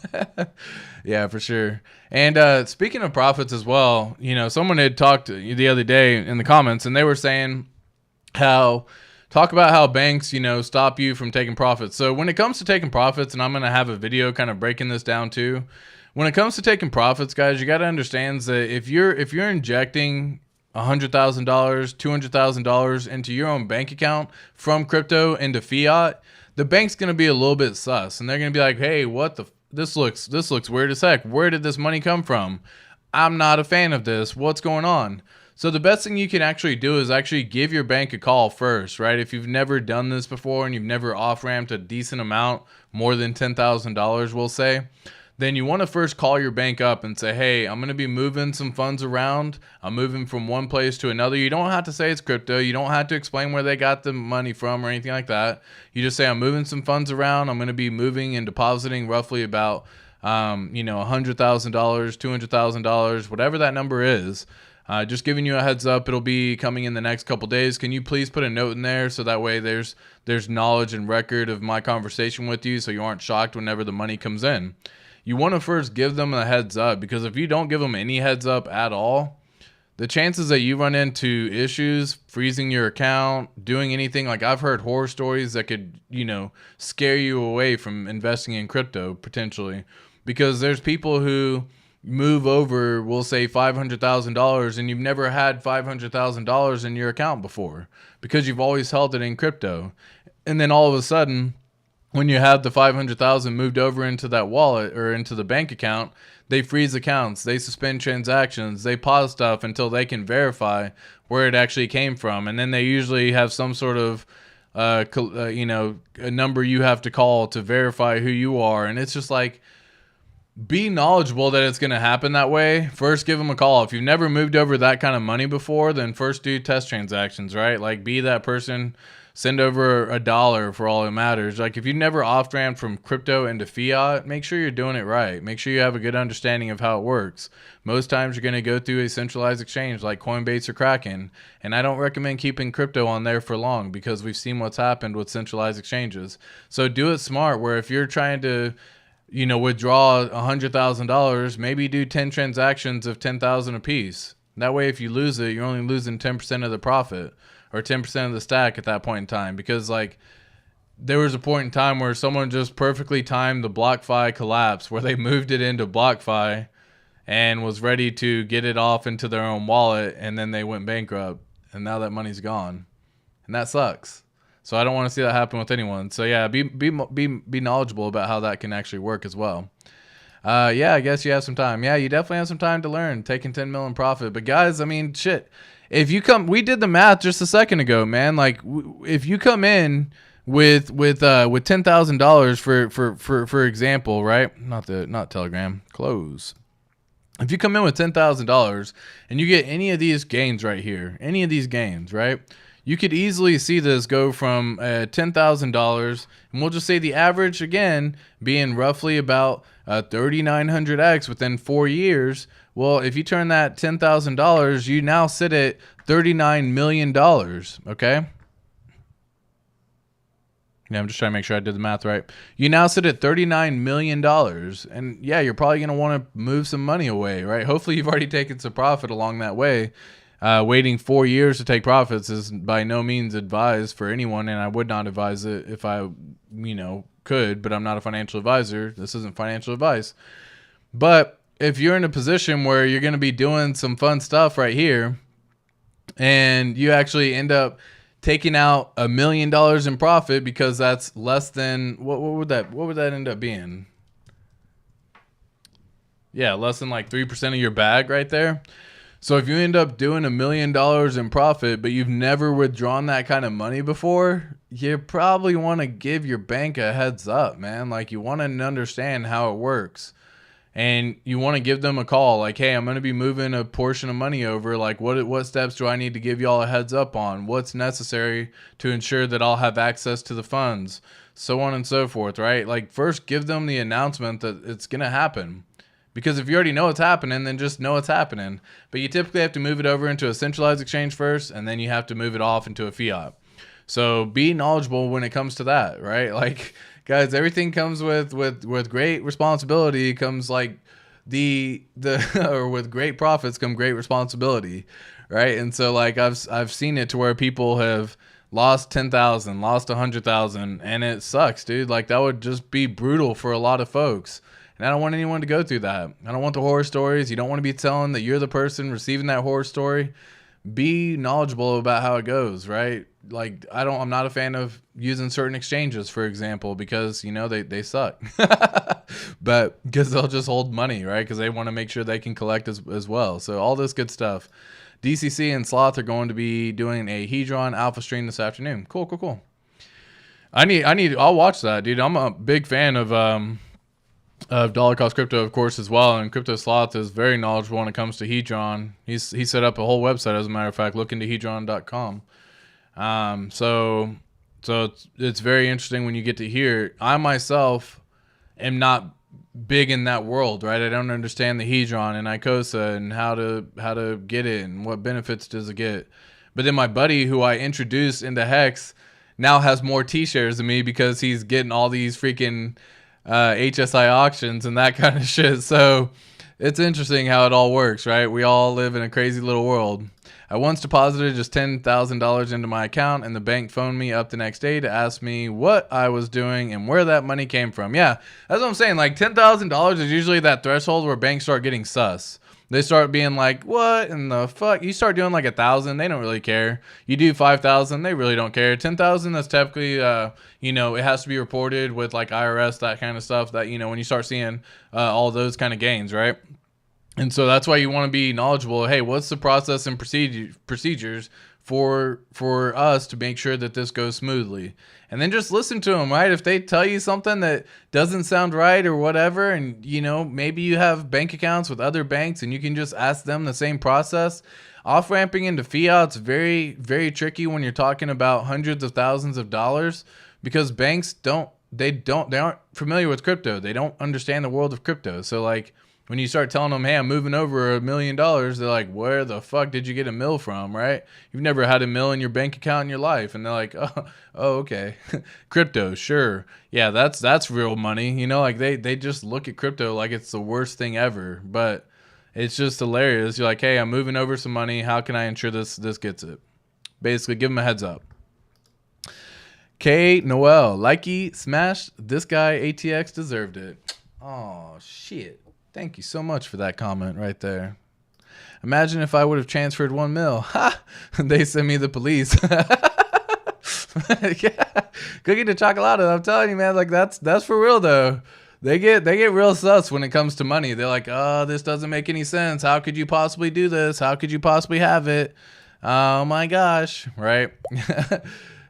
Yeah, for sure. And speaking of profits as well, you know, someone had talked the other day in the comments, and they were saying talk about how banks, you know, stop you from taking profits. So when it comes to taking profits, and I'm going to have a video kind of breaking this down too. When it comes to taking profits, guys, you got to understand that if you're injecting $100,000, $200,000 into your own bank account from crypto into fiat, the bank's going to be a little bit sus, and they're going to be like, hey, this looks weird as heck. Where did this money come from? I'm not a fan of this. What's going on? So the best thing you can actually do is actually give your bank a call first, right? If you've never done this before and you've never off-ramped a decent amount, more than $10,000, we'll say, then you want to first call your bank up and say, hey, I'm going to be moving some funds around. I'm moving from one place to another. You don't have to say it's crypto. You don't have to explain where they got the money from or anything like that. You just say, I'm moving some funds around. I'm going to be moving and depositing roughly about, $100,000, $200,000, whatever that number is. Just giving you a heads up, it'll be coming in the next couple days. Can you please put a note in there so that way there's knowledge and record of my conversation with you so you aren't shocked whenever the money comes in. You want to first give them a heads up, because if you don't give them any heads up at all, the chances that you run into issues, freezing your account, doing anything, like I've heard horror stories that could, you know, scare you away from investing in crypto potentially, because there's people who move over, we'll say $500,000, and you've never had $500,000 in your account before because you've always held it in crypto. And then all of a sudden, when you have the 500,000 moved over into that wallet or into the bank account, they freeze accounts, they suspend transactions, they pause stuff until they can verify where it actually came from. And then they usually have some sort of, a number you have to call to verify who you are. And it's just like, be knowledgeable that it's going to happen that way. First, give them a call. If you've never moved over that kind of money before, then first do test transactions, right? Like, be that person. Send over $1 for all it matters. Like, if you've never off-ramped from crypto into fiat, make sure you're doing it right. Make sure you have a good understanding of how it works. Most times you're going to go through a centralized exchange like Coinbase or Kraken, and I don't recommend keeping crypto on there for long because we've seen what's happened with centralized exchanges. So do it smart, where if you're trying to, you know, withdraw $100,000, maybe do 10 transactions of 10,000 a piece. That way, if you lose it, you're only losing 10% of the profit, or 10% of the stack at that point in time. Because, like, there was a point in time where someone just perfectly timed the BlockFi collapse, where they moved it into BlockFi and was ready to get it off into their own wallet, and then they went bankrupt, and now that money's gone, and that sucks. So I don't want to see that happen with anyone. So yeah, be knowledgeable about how that can actually work as well. Yeah, I guess you have some time. Yeah, you definitely have some time to learn, taking 10 million profit. But guys, I mean, shit. If you come, we did the math just a second ago, man. Like, if you come in with $10,000 for example, right? Not Telegram, close. If you come in with $10,000 and you get any of these gains right here, any of these gains, right? you could easily see this go from $10,000, and we'll just say the average again being roughly about 3,900x within 4 years. Well, if you turn that $10,000, you now sit at $39 million. Okay. Yeah, I'm just trying to make sure I did the math right. You now sit at $39 million. And yeah, you're probably going to want to move some money away, right? Hopefully you've already taken some profit along that way. Waiting 4 years to take profits is by no means advised for anyone. And I would not advise it if I, could, but I'm not a financial advisor. This isn't financial advice. But if you're in a position where you're going to be doing some fun stuff right here and you actually end up taking out $1 million in profit, because that's less than what would that end up being? Yeah, less than like 3% of your bag right there. So if you end up doing $1 million in profit, but you've never withdrawn that kind of money before, you probably want to give your bank a heads up, man. Like, you want to understand how it works. And you want to give them a call like, hey, I'm going to be moving a portion of money over. Like, what steps do I need to give y'all a heads up on? What's necessary to ensure that I'll have access to the funds? So on and so forth, right? Like, first give them the announcement that it's going to happen. Because if you already know it's happening, then just know it's happening. But you typically have to move it over into a centralized exchange first, and then you have to move it off into a fiat. So be knowledgeable when it comes to that, right? Like, guys, everything comes with great responsibility. Comes like or with great profits come great responsibility, right? And so like I've seen it to where people have lost 10,000, lost 100,000, and it sucks, dude. Like, that would just be brutal for a lot of folks. And I don't want anyone to go through that. I don't want the horror stories. You don't want to be telling that you're the person receiving that horror story. Be knowledgeable about how it goes, right? Like, I'm not a fan of using certain exchanges, for example, because, they suck. But because they'll just hold money, right? Because they want to make sure they can collect as well. So all this good stuff. DCC and Sloth are going to be doing a Hedron alpha stream this afternoon. Cool. I'll watch that, dude. I'm a big fan of dollar cost crypto, of course, as well. And Crypto Sloth is very knowledgeable when it comes to Hedron. He set up a whole website, as a matter of fact. Look into hedron.com. So it's very interesting when you get to hear. I myself am not big in that world, right? I don't understand the Hedron and ICOSA and how to get it and what benefits does it get. But then my buddy, who I introduced into Hex, now has more T-shares than me because he's getting all these freaking HSI auctions and that kind of shit. So it's interesting how it all works, right? We all live in a crazy little world. I once deposited just $10,000 into my account, and the bank phoned me up the next day to ask me what I was doing and where that money came from. Yeah, that's what I'm saying. Like, $10,000 is usually that threshold where banks start getting sus. They start being like, what in the fuck? You start doing like 1,000, they don't really care. You do 5,000, they really don't care. 10,000, that's typically, it has to be reported with like IRS, that kind of stuff. That, when you start seeing all those kind of gains, right? And so that's why you want to be knowledgeable. Hey, what's the process and procedures for us to make sure that this goes smoothly? And then just listen to them, right? If they tell you something that doesn't sound right or whatever, and, maybe you have bank accounts with other banks and you can just ask them the same process. Off-ramping into fiat's very, very tricky when you're talking about hundreds of thousands of dollars, because banks they aren't familiar with crypto. They don't understand the world of crypto. So like, when you start telling them, hey, I'm moving over $1 million, they're like, where the fuck did you get $1 million from, right? You've never had $1 million in your bank account in your life. And they're like, oh okay. Crypto, sure. Yeah, that's real money. Like they just look at crypto like it's the worst thing ever. But it's just hilarious. You're like, hey, I'm moving over some money. How can I ensure this gets it? Basically, give them a heads up. K. Noel, likey, smashed. This guy, ATX, deserved it. Oh, shit. Thank you so much for that comment right there. Imagine if I would have transferred $1 million. Ha! They sent me the police. Yeah. Cookie to chocolate. I'm telling you, man. Like that's for real though. They get real sus when it comes to money. They're like, oh, this doesn't make any sense. How could you possibly do this? How could you possibly have it? Oh my gosh, right?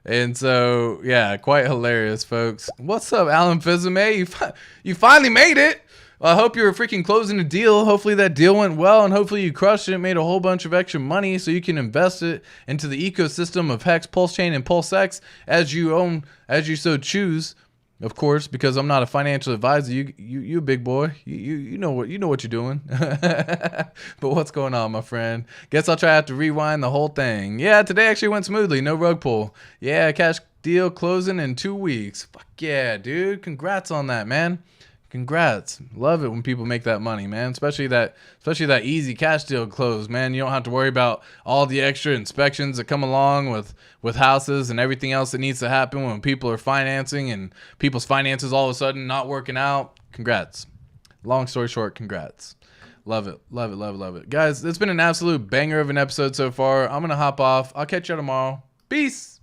And so yeah, quite hilarious, folks. What's up, Alan Fizame? You finally made it. Well, I hope you're freaking closing a deal. Hopefully that deal went well, and hopefully you crushed it, made a whole bunch of extra money so you can invest it into the ecosystem of Hex, PulseChain, and PulseX as you so choose. Of course, because I'm not a financial advisor. You a big boy. You know what you're doing. But what's going on, my friend? Guess I'll try to rewind the whole thing. Yeah, today actually went smoothly. No rug pull. Yeah, cash deal closing in 2 weeks. Fuck yeah, dude. Congrats on that, man. Congrats. Love it when people make that money, man. Especially that easy cash deal close, man. You don't have to worry about all the extra inspections that come along with houses and everything else that needs to happen when people are financing and people's finances all of a sudden not working out. Congrats. Long story short, congrats. Love it. Love it, love it, love it. Guys, it's been an absolute banger of an episode so far. I'm going to hop off. I'll catch you tomorrow. Peace.